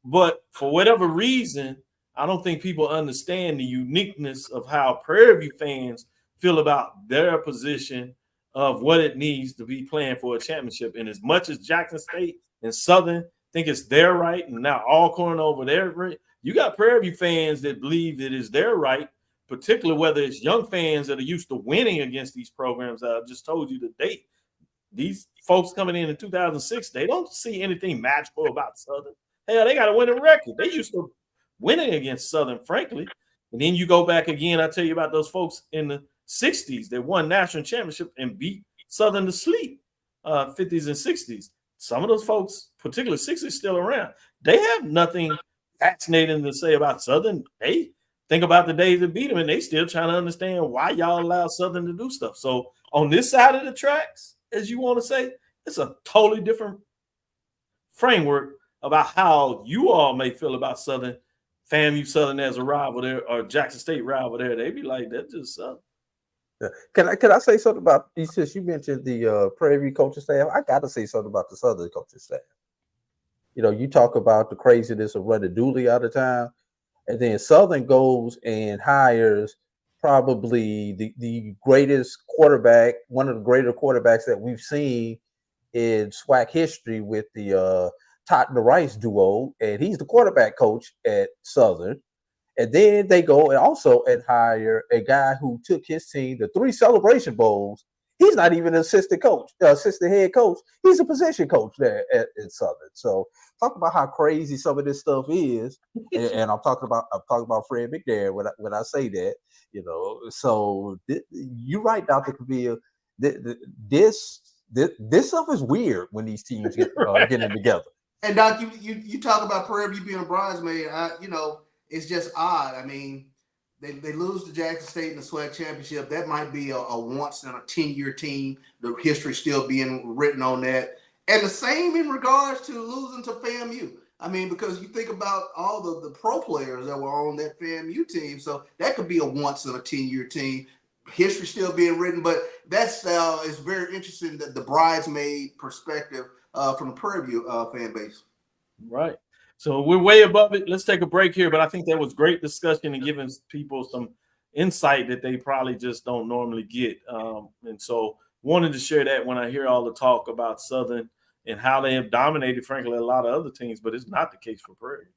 but for whatever reason, I don't think people understand the uniqueness of how Prairie View fans feel about their position of what it needs to be playing for a championship. And as much as Jackson State and Southern think it's their right, and now Alcorn over there, you got Prairie View fans that believe it is their right, particularly whether it's young fans that are used to winning against these programs. I just told you the date. These folks coming in 2006, they don't see anything magical about Southern. Hell, they got a winning record. They used to winning against Southern, frankly. And then you go back again, I tell you about those folks in the 60s that won national championship and beat Southern to sleep, 50s and 60s. Some of those folks, particularly 60s, still around. They have nothing fascinating to say about Southern. They think about the days that beat them, and they still trying to understand why y'all allow Southern to do stuff. So on this side of the tracks, as you want to say, it's a totally different framework about how you all may feel about Southern. FAMU Southern as a rival there, or Jackson State rival there, they be like, that just Southern. Can I say something about, since you mentioned the Prairie View coaching staff, I got to say something about the Southern coaching staff. You know, you talk about the craziness of running Dooley out of town, and then Southern goes and hires probably the greatest quarterback, one of the greater quarterbacks that we've seen in SWAC history with the Totten Rice duo, and he's the quarterback coach at Southern. And then they go and also and hire a guy who took his team to 3 Celebration Bowls. He's not even an assistant head coach. He's a position coach there at Southern. So talk about how crazy some of this stuff is. And I'm talking about Fred McNair when I say that, you know. So you're right, Dr. Cavil. This stuff is weird when these teams get getting together. And Doc, you talk about Prairie View being a bridesmaid. It's just odd. I mean, they lose to Jackson State in the SWAC championship. That might be a once in a 10-year team. The history still being written on that. And the same in regards to losing to FAMU. I mean, because you think about all the pro players that were on that FAMU team. So that could be a once in a 10-year team. History still being written. But that's it's very interesting that the bridesmaid perspective from the Prairie View fan base. Right. So we're way above it. Let's take a break here, but I think that was great discussion and giving people some insight that they probably just don't normally get. And so wanted to share that when I hear all the talk about Southern and how they have dominated, frankly, a lot of other teams, but it's not the case for Prairie.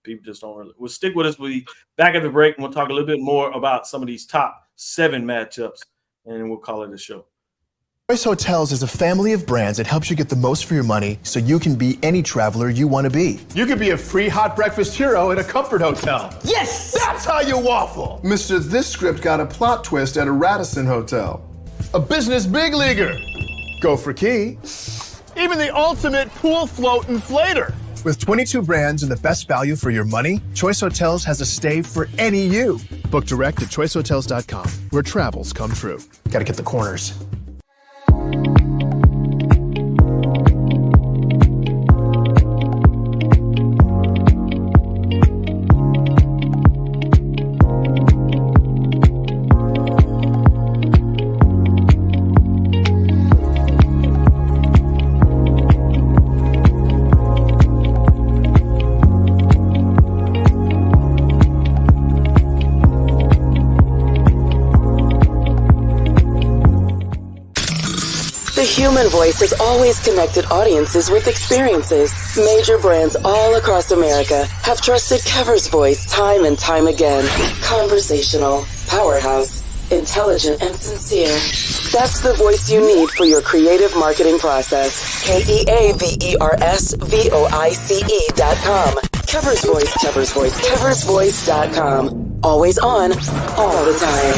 People just don't really. Well, stick with us. We'll be back at the break, and we'll talk a little bit more about some of these top 7 matchups, and we'll call it a show. Choice Hotels is a family of brands that helps you get the most for your money so you can be any traveler you want to be. You could be a free hot breakfast hero in a comfort hotel. Yes! That's how you waffle. Mr. This script got a plot twist at a Radisson hotel. A business big leaguer. Go for key. Even the ultimate pool float inflator. With 22 brands and the best value for your money, Choice Hotels has a stay for any you. Book direct at choicehotels.com, where travels come true. Got to get the corners. Human Voice has always connected audiences with experiences. Major brands all across America have trusted Kever's voice time and time again. Conversational, powerhouse, intelligent, and sincere. That's the voice you need for your creative marketing process. KeversVoice.com. Kever's Voice, Kever's Voice, KeversVoice.com. Always on, all the time.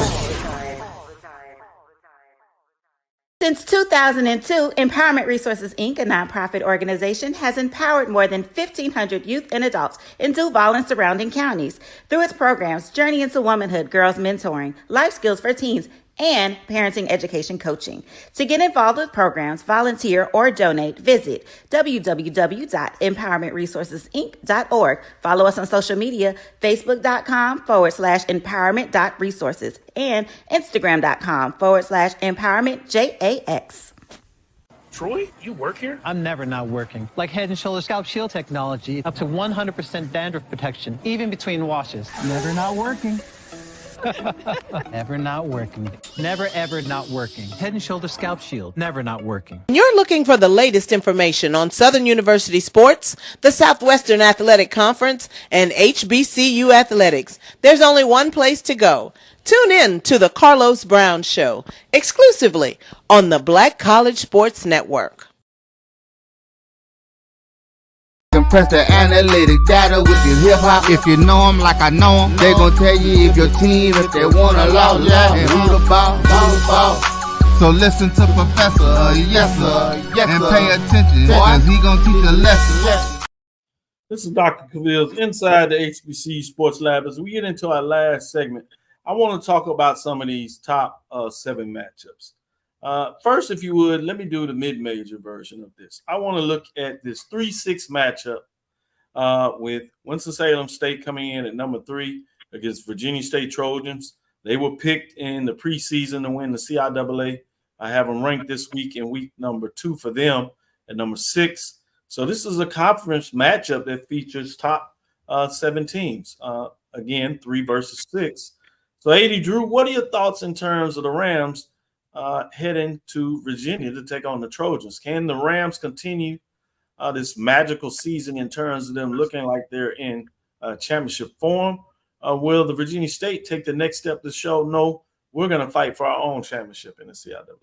Since 2002, Empowerment Resources, Inc., a nonprofit organization, has empowered more than 1,500 youth and adults in Duval and surrounding counties. Through its programs, Journey into Womanhood, Girls Mentoring, Life Skills for Teens, and parenting education coaching. To get involved with programs, volunteer, or donate, visit www.empowermentresourcesinc.org. Follow us on social media, facebook.com/empowerment.resources and instagram.com/empowermentJAX. Troy, you work here? I'm never not working. Like Head & Shoulders Scalp Shield technology, up to 100% dandruff protection, even between washes. Never not working. Never not working. Never ever not working. Head & Shoulders Scalp Shield, never not working. When you're looking for the latest information on Southern University sports, the Southwestern Athletic Conference, and HBCU athletics, there's only one place to go. Tune in to the Carlos Brown Show, exclusively on the Black College Sports Network. Compress the analytic data with your hip hop. If you know them like I know them, they gon' tell you if your team, if they wanna lose, and who the ball. So listen to Professor, yes sir, and pay attention, cause he gon' teach a lesson. This is Dr. Cavil's Inside the HBCU Sports Lab. As we get into our last segment, I want to talk about some of these top 7 matchups. First, if you would, let me do the mid-major version of this. I want to look at this 3-6 matchup with Winston-Salem State coming in at number 3 against Virginia State Trojans. They were picked in the preseason to win the CIAA. I have them ranked this week in week number 2 for them at number 6. So this is a conference matchup that features top 7 teams. Again, 3 versus 6. So, AD Drew, what are your thoughts in terms of the Rams heading to Virginia to take on the Trojans? Can the Rams continue this magical season in terms of them looking like they're in championship form? Will the Virginia State take the next step to show, no, we're going to fight for our own championship in the CIAA?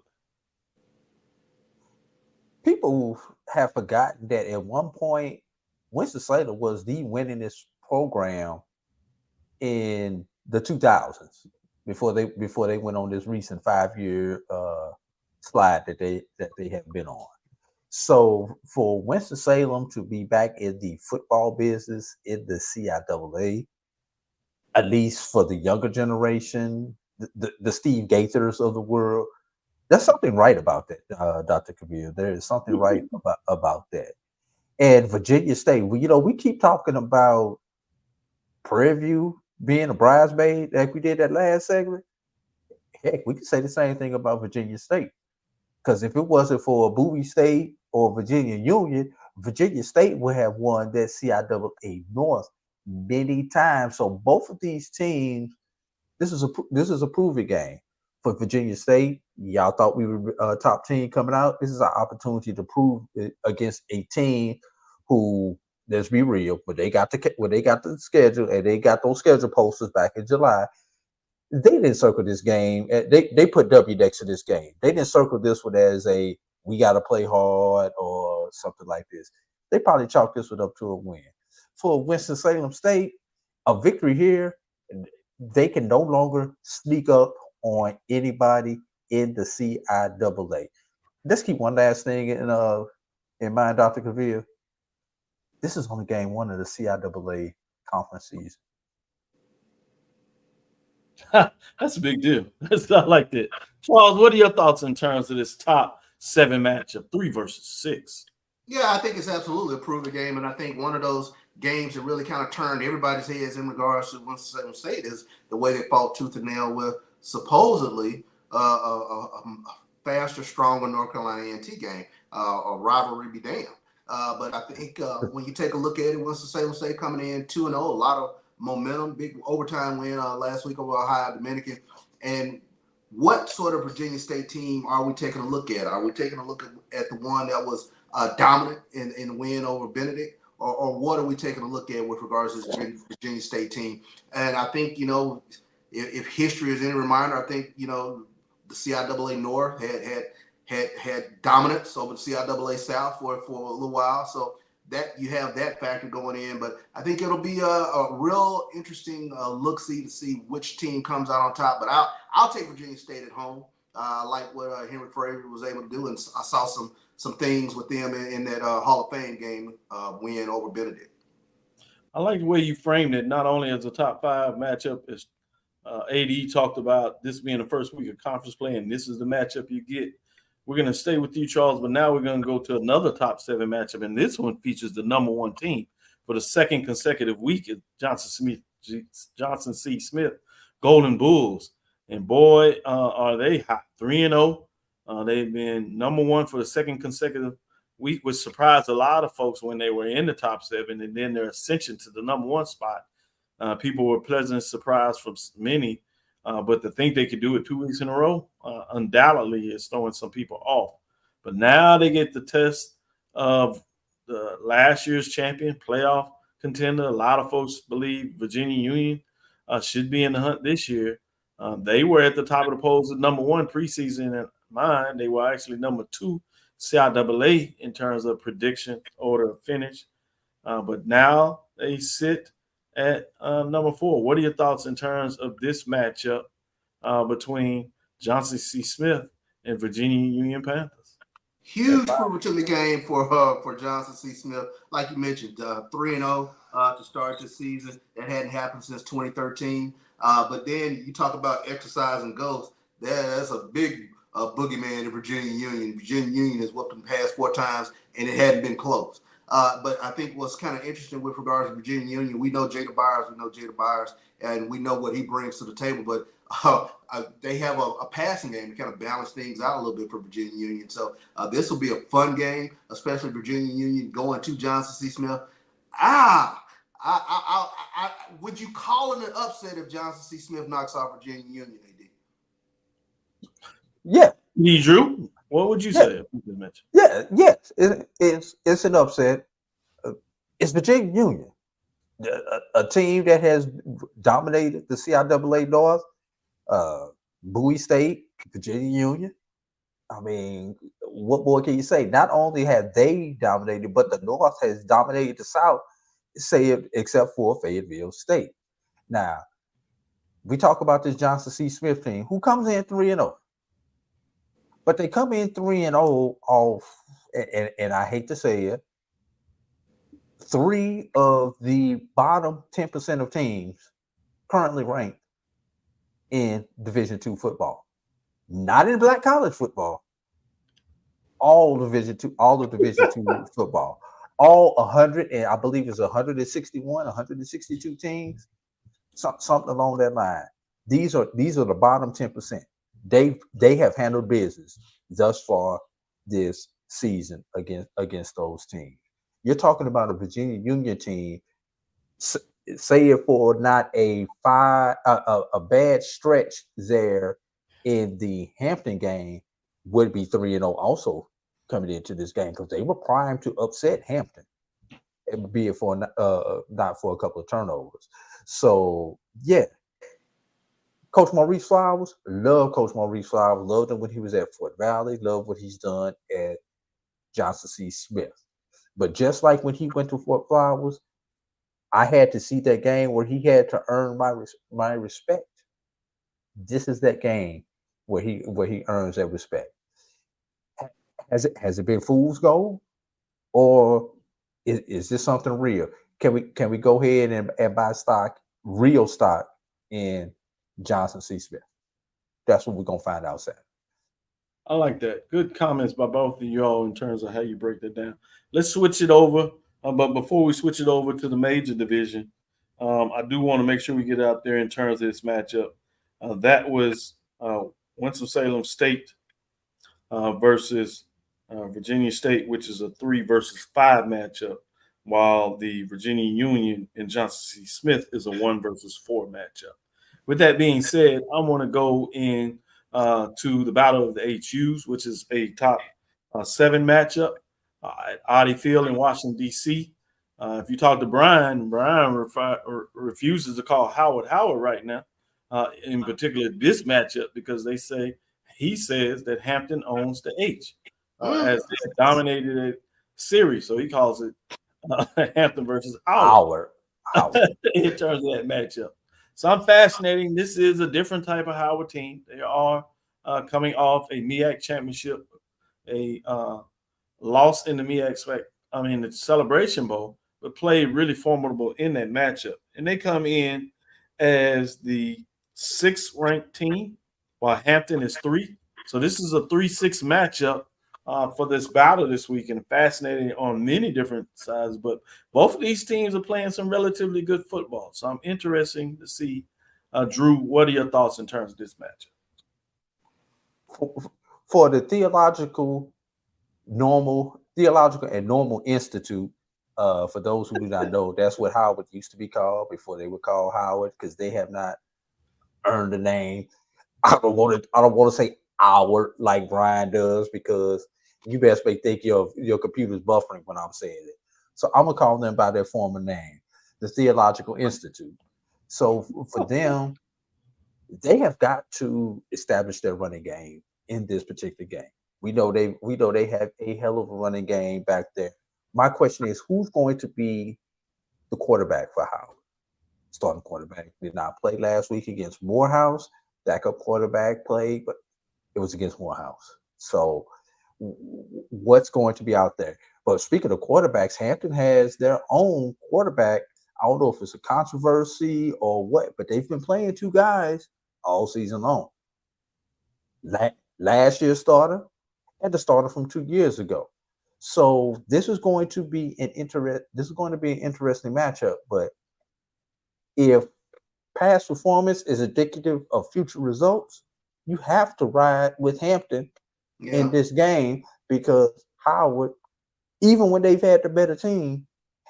People have forgotten that at one point, Winston-Salem was the winningest program in the 2000s before they went on this recent 5-year slide that they have been on. So for Winston-Salem to be back in the football business in the CIAA, at least for the younger generation, the Steve Gaithers of the world, there's something right about that, Dr. Cavil. There is something right about that. And Virginia State, we keep talking about Prairie View being a bridesmaid like we did that last segment. Heck, we could say the same thing about Virginia State. Because if it wasn't for Bowie State or Virginia Union, Virginia State would have won that CIAA North many times. So both of these teams, this is a proving game. For Virginia State, y'all thought we were a top team coming out. This is our opportunity to prove it against a team who, let's be real, when they got the schedule and they got those schedule posters back in July, they didn't circle this game. They put W next to this game. They didn't circle this one as a we got to play hard or something like this. They probably chalked this one up to a win. For Winston-Salem State, a victory here, they can no longer sneak up on anybody in the CIAA. Let's keep one last thing in mind, Dr. Cavil. This is only game 1 of the CIAA conference season. That's a big deal. I like that. Charles, what are your thoughts in terms of this top 7 matchup, 3 versus 6? Yeah, I think it's absolutely a proven game, and I think one of those games that really kind of turned everybody's heads in regards to Winston-Salem State is the way they fought tooth and nail with supposedly a faster, stronger North Carolina A&T game. A rivalry be damned. But I think when you take a look at it, Winston-Salem State coming in 2-0, a lot of momentum, big overtime win last week over Ohio Dominican. And what sort of Virginia State team are we taking a look at? Are we taking a look at the one that was dominant in the win over Benedict? Or what are we taking a look at with regards to this Virginia State team? And I think, if history is any reminder, I think, the CIAA North had dominance over the CIAA South for a little while. So that you have that factor going in. But I think it'll be a real interesting look-see to see which team comes out on top. But I'll take Virginia State at home. I like what Henry Frazier was able to do, and I saw some things with them in that Hall of Fame game win over Benedict. I like the way you framed it, not only as a top 5 matchup, as AD talked about this being the first week of conference play, and this is the matchup you get. We're going to stay with you, Charles, but now we're going to go to another top 7 matchup, and this one features the number 1 team for the second consecutive week at Johnson C. Smith Golden Bulls. And boy, are they hot. 3-0. They've been number 1 for the second consecutive week, which surprised a lot of folks when they were in the top 7, and then their ascension to the number 1 spot. People were pleasantly surprised from many, but to think they could do it 2 weeks in a row, undoubtedly is throwing some people off. But now they get the test of the last year's champion, playoff contender. A lot of folks believe Virginia Union should be in the hunt this year. They were at the top of the polls at number 1 preseason. In mine, they were actually number 2 CIAA in terms of prediction order of finish. But now they sit at number 4. What are your thoughts in terms of this matchup between Johnson C. Smith and Virginia Union Panthers? Huge privilege in the game for Johnson C. Smith. Like you mentioned, 3-0 to start this season. That hadn't happened since 2013. But then you talk about exercise and ghosts. That's a big boogeyman in Virginia Union. Virginia Union has whooped them past 4 times, and it hadn't been close. But I think what's kind of interesting with regards to Virginia Union, we know Jada Byers, and we know what he brings to the table. But they have a passing game to kind of balance things out a little bit for Virginia Union. So this will be a fun game, especially Virginia Union going to Johnson C. Smith. Would you call it an upset if Johnson C. Smith knocks off Virginia Union, AD? Yeah. Drew, what would you say? Yeah, yes. It's an upset. It's Virginia Union, a team that has dominated the CIAA North, Bowie State, Virginia Union. I mean, what more can you say? Not only have they dominated, but the North has dominated the South, except for Fayetteville State. Now, we talk about this Johnson C. Smith team, who comes in 3-0. But they come in 3-0 off, and I hate to say it, 3 of the bottom 10% of teams currently ranked in Division II football, not in black college football. All of Division II football, all 100, and I believe it's 161, 162 teams, something along that line. These are the bottom 10%. They have handled business thus far this season against those teams. You're talking about a Virginia Union team. Say it for not a bad stretch there in the Hampton game would be 3-0 also coming into this game, because they were primed to upset Hampton, be it for not for a couple of turnovers. So yeah. Coach Maurice Flowers, love Coach Maurice Flowers, loved him when he was at Fort Valley, love what he's done at Johnson C. Smith. But just like when he went to Fort Flowers, I had to see that game where he had to earn my respect. This is that game where he earns that respect. Has it been fool's gold, or is this something real? Can we go ahead and buy real stock in Johnson C. Smith? That's what we're gonna find out, Sam. I like that. Good comments by both of you all in terms of how you break that down. Let's switch it over. But before we switch it over to the major division, I do want to make sure we get out there in terms of this matchup. That was Winston-Salem State versus Virginia State, which is a 3 versus 5 matchup, while the Virginia Union and Johnson C. Smith is a 1 versus 4 matchup. With that being said, I want to go in to the Battle of the HUs, which is a top 7 matchup at Audi Field in Washington, D.C. If you talk to Brian refuses to call Howard right now, in particular this matchup, because he says that Hampton owns the H as they dominated a series. So he calls it Hampton versus Howard. In terms of that matchup. So I'm fascinating. This is a different type of Howard team. They are coming off a MEAC championship, a loss in the the Celebration Bowl, but played really formidable in that matchup. And they come in as the 6th ranked team, while Hampton is 3. So this is a 3-6 matchup for this battle this week, and fascinating on many different sides. But both of these teams are playing some relatively good football. So I'm interested to see, Drew, what are your thoughts in terms of this matchup? For the Theological and Normal Institute, for those who do not know, that's what Howard used to be called before they were called Howard, because they have not earned the name. I don't want to say Howard like Brian does, because you best may think your computer's buffering when I'm saying it. So I'm gonna call them by their former name, the Theological Institute. So for them, they have got to establish their running game in this particular game. We know they have a hell of a running game back there. My question is, who's going to be the quarterback for Howard? Starting quarterback did not play last week against Morehouse. Backup quarterback played, but it was against Morehouse. So what's going to be out there? But speaking of quarterbacks, Hampton has their own quarterback. I don't know if it's a controversy or what, but they've been playing 2 guys all season long. Last year's starter and the starter from 2 years ago. So this is going to be an interesting matchup. But if past performance is indicative of future results, you have to ride with Hampton in this game, because Howard, even when they've had the better team,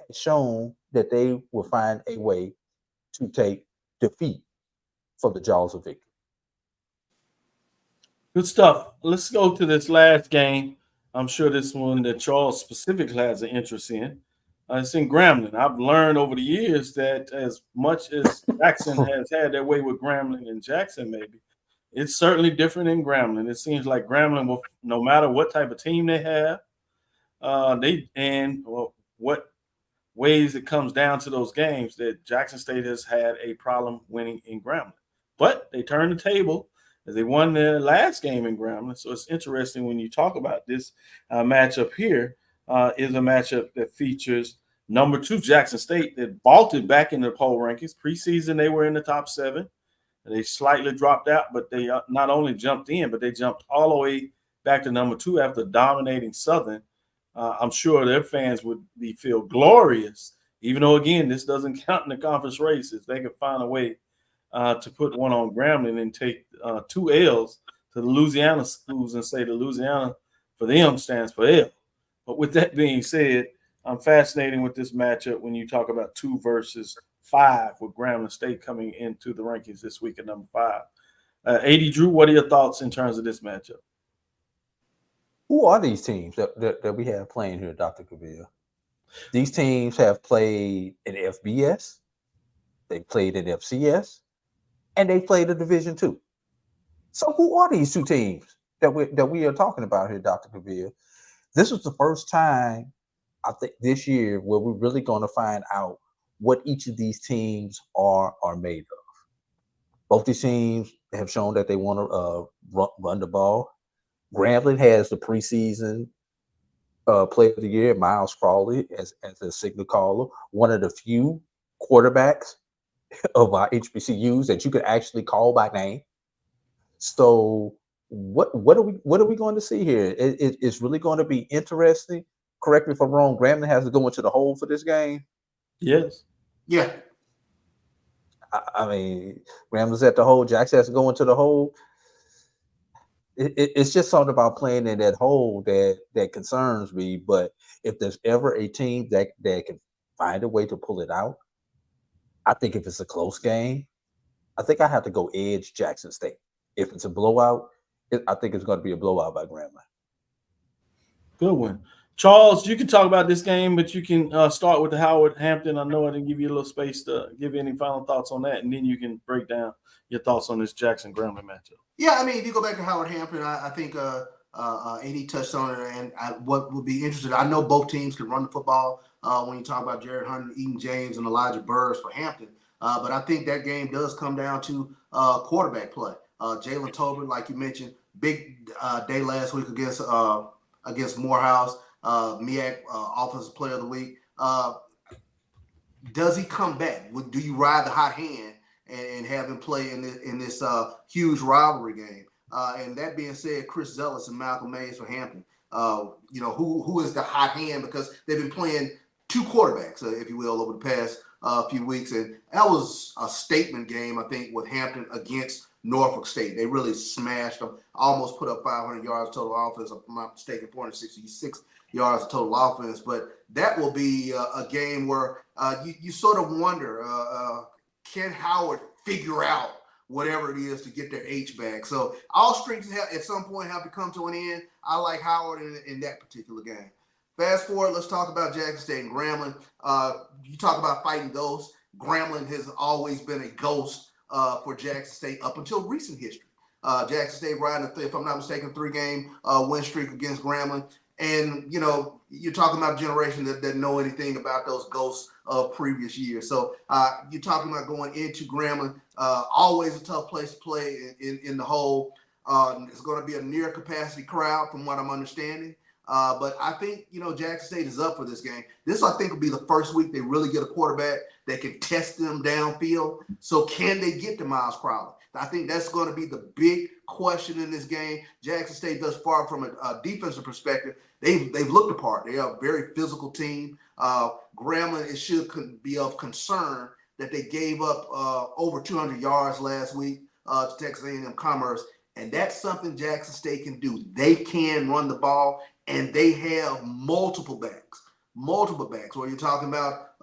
has shown that they will find a way to take defeat from the jaws of victory. Good stuff. Let's go to this last game. I'm sure this one that Charles specifically has an interest in. It's in Grambling. I've learned over the years that as much as Jackson has had their way with Grambling and Jackson, maybe, it's certainly different in Grambling. It seems like Grambling, will, no matter what type of team they have, what ways it comes down to those games, that Jackson State has had a problem winning in Grambling. But they turned the table as they won their last game in Grambling. So it's interesting when you talk about this matchup here. Is a matchup that features number 2 Jackson State that vaulted back in the poll rankings. Preseason, they were in the top 7. They slightly dropped out, but they not only jumped in, but they jumped all the way back to number 2 after dominating Southern. I'm sure their fans would feel glorious, even though, again, this doesn't count in the conference race. If they could find a way to put one on Grambling and take 2 L's to the Louisiana schools and say the Louisiana for them stands for L. But with that being said, I'm fascinated with this matchup when you talk about 2 versus 5, with Grambling State coming into the rankings this week at number 5. AD Drew, what are your thoughts in terms of this matchup? Who are these teams that we have playing here, Dr. Cavil? These teams have played in FBS, they played in FCS, and they played in Division II. So who are these 2 teams that we are talking about here, Dr. Cavil? This is the first time, I think, this year where we're really going to find out what each of these teams are made of. Both these teams have shown that they want to run the ball. Grambling has the preseason player of the year, Miles Crawley, as a signal caller, one of the few quarterbacks of our HBCUs that you could actually call by name. So what are we going to see here? It's really going to be interesting. Correct me if I'm wrong. Grambling has to go into the hole for this game. Yes. Yeah. I mean, Grambling's at the hole. Jackson has to go into the hole. It's just something about playing in that hole that concerns me. But if there's ever a team that can find a way to pull it out, I think if it's a close game, I think I have to go edge Jackson State. If it's a blowout, I think it's going to be a blowout by Grambling. Good one. Charles, you can talk about this game, but you can start with the Howard Hampton. I know I didn't give you a little space to give any final thoughts on that, and then you can break down your thoughts on this Jackson Grambling matchup. Yeah, I mean, if you go back to Howard Hampton, I think AD touched on it, and what would be interesting, I know both teams can run the football when you talk about Jared Hunter, Eden James, and Elijah Burrs for Hampton. But I think that game does come down to quarterback play. Jalen Tolbert, like you mentioned, big day last week against Morehouse. MEAC Offensive Player of the Week. Does he come back? Do you ride the hot hand and have him play in this huge rivalry game. And that being said, Chris Zealous and Malcolm Mays for Hampton. Who is the hot hand, because they've been playing two quarterbacks, if you will, over the past few weeks. And that was a statement game, I think, with Hampton against Norfolk State. They really smashed them, almost put up 500 yards total offense, if I'm not mistaken, 466 yards of total offense. But that will be a game where you sort of wonder, can Howard figure out whatever it is to get their H back? So all strengths at some point have to come to an end. I like Howard in that particular game. Fast forward, let's talk about Jackson State and Grambling. You talk about fighting ghosts. Grambling has always been a ghost for Jackson State up until recent history. Jackson State riding, if I'm not mistaken, 3-game win streak against Grambling. And, you're talking about a generation that doesn't know anything about those ghosts of previous years. So you're talking about going into Grambling, always a tough place to play in the hole. It's going to be a near capacity crowd from what I'm understanding. But I think, Jackson State is up for this game. This, I think, will be the first week they really get a quarterback that can test them downfield. So can they get to Miles Crowley? I think that's going to be the big question in this game. Jackson State, thus far, from a defensive perspective, they've looked apart. They are a very physical team. Grambling, it should be of concern that they gave up over 200 yards last week to Texas A&M Commerce, and that's something Jackson State can do. They can run the ball, and they have multiple backs. Where you're talking about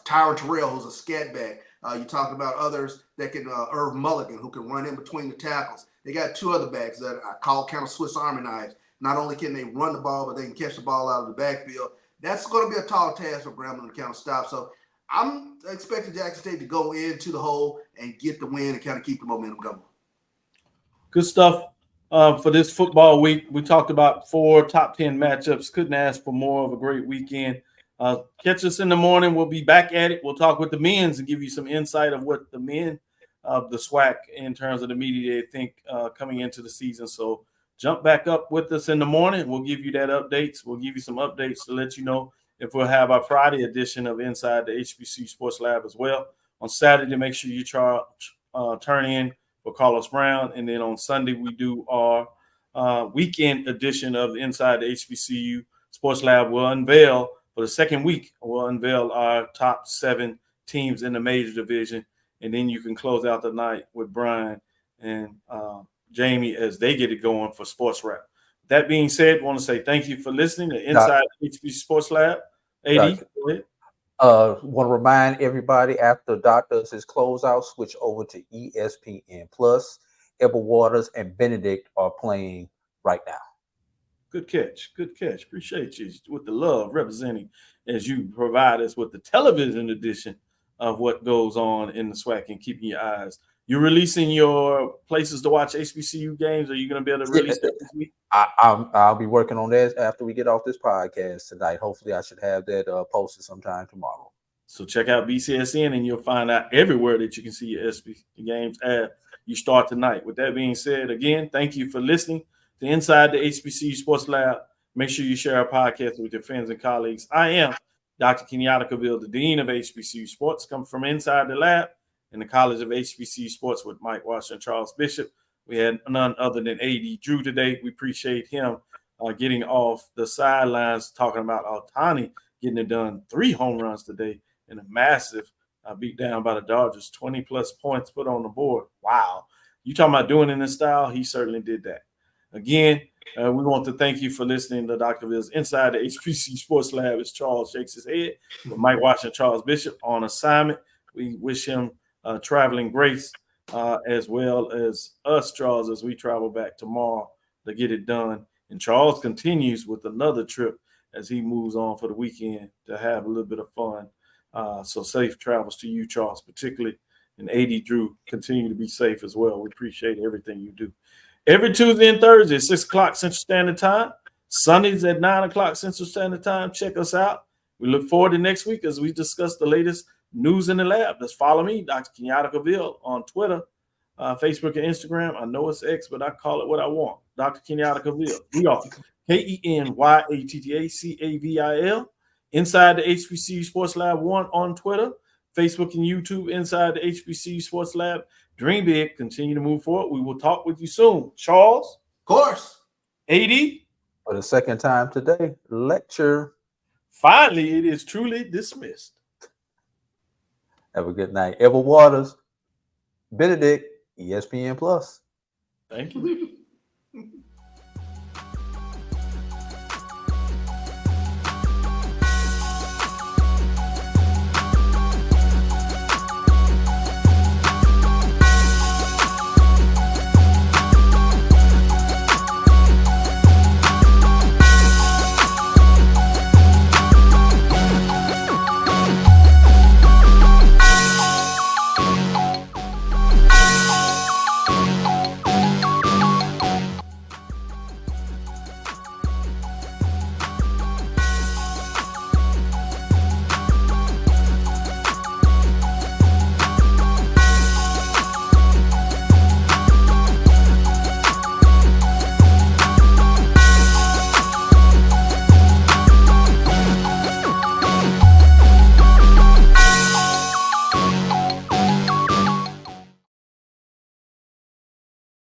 Tyron Terrell, who's a scat back. You're talking about others that can, Irv Mulligan, who can run in between the tackles. They got two other backs that I call kind of Swiss Army knives. Not only can they run the ball, but they can catch the ball out of the backfield. That's going to be a tall task for Grambling to kind of stop. So I'm expecting Jackson State to go into the hole and get the win and kind of keep the momentum going. Good stuff for this football week. We talked about 4 top 10 matchups. Couldn't ask for more of a great weekend. Catch us in the morning. We'll be back at it. We'll talk with the men's and give you some insight of what the men of the SWAC in terms of the media they think coming into the season. So jump back up with us in the morning. We'll give you that updates. We'll give you some updates to let you know if we'll have our Friday edition of Inside the HBCU Sports Lab as well. On Saturday, make sure you turn in for Carlos Brown. And then on Sunday, we do our weekend edition of Inside the HBCU Sports Lab. We'll unveil for the second week, we'll unveil our top 7 teams in the major division. And then you can close out the night with Brian and Jamie as they get it going for Sports Wrap. That being said, I want to say thank you for listening to Inside HBCU Sports Lab. AD, go ahead. Want to remind everybody, after Doctors is closeout, switch over to ESPN Plus. Ebba Waters and Benedict are playing right now. Good catch. Appreciate you with the love representing as you provide us with the television edition of what goes on in the SWAC and keeping your eyes. You're releasing your places to watch HBCU games. Are you going to be able to release that this week? I'll be working on that after we get off this podcast tonight. Hopefully, I should have that posted sometime tomorrow. So check out BCSN and you'll find out everywhere that you can see your SBC games at. You start tonight. With that being said, again, thank you for listening to Inside the HBCU Sports Lab. Make sure you share our podcast with your friends and colleagues. I am Dr. Kenyatta Cavil, the Dean of HBCU Sports, come from inside the lab in the College of HBCU Sports with Mike Washington, Charles Bishop. We had none other than A.D. Drew today. We appreciate him getting off the sidelines, talking about Altani getting it done. 3 home runs today and a massive beat down by the Dodgers. 20-plus points put on the board. Wow. You talking about doing it in this style? He certainly did that. Again, we want to thank you for listening to Dr. Ville's Inside the HBCU Sports Lab as Charles shakes his head. With Mike Washington, Charles Bishop on assignment. We wish him traveling grace as well as us, Charles, as we travel back tomorrow to get it done. And Charles continues with another trip as he moves on for the weekend to have a little bit of fun. So safe travels to you, Charles, particularly. And A.D. Drew, continue to be safe as well. We appreciate everything you do. Every Tuesday and Thursday, 6 o'clock Central Standard Time. Sundays at 9 o'clock Central Standard Time. Check us out. We look forward to next week as we discuss the latest news in the lab. Just follow me, Dr. Kenyatta Cavil, on Twitter, Facebook, and Instagram. I know it's X, but I call it what I want. Dr. Kenyatta Cavil. We are KENYATTACAVIL. Inside the HBCU Sports Lab 1 on Twitter, Facebook and YouTube inside the HBCU Sports Lab. Dream big. Continue to move forward. We will talk with you soon. Charles. Of course. AD. For the second time today, lecture. Finally, it is truly dismissed. Have a good night. Ever Waters, Benedict, ESPN Plus. Thank you.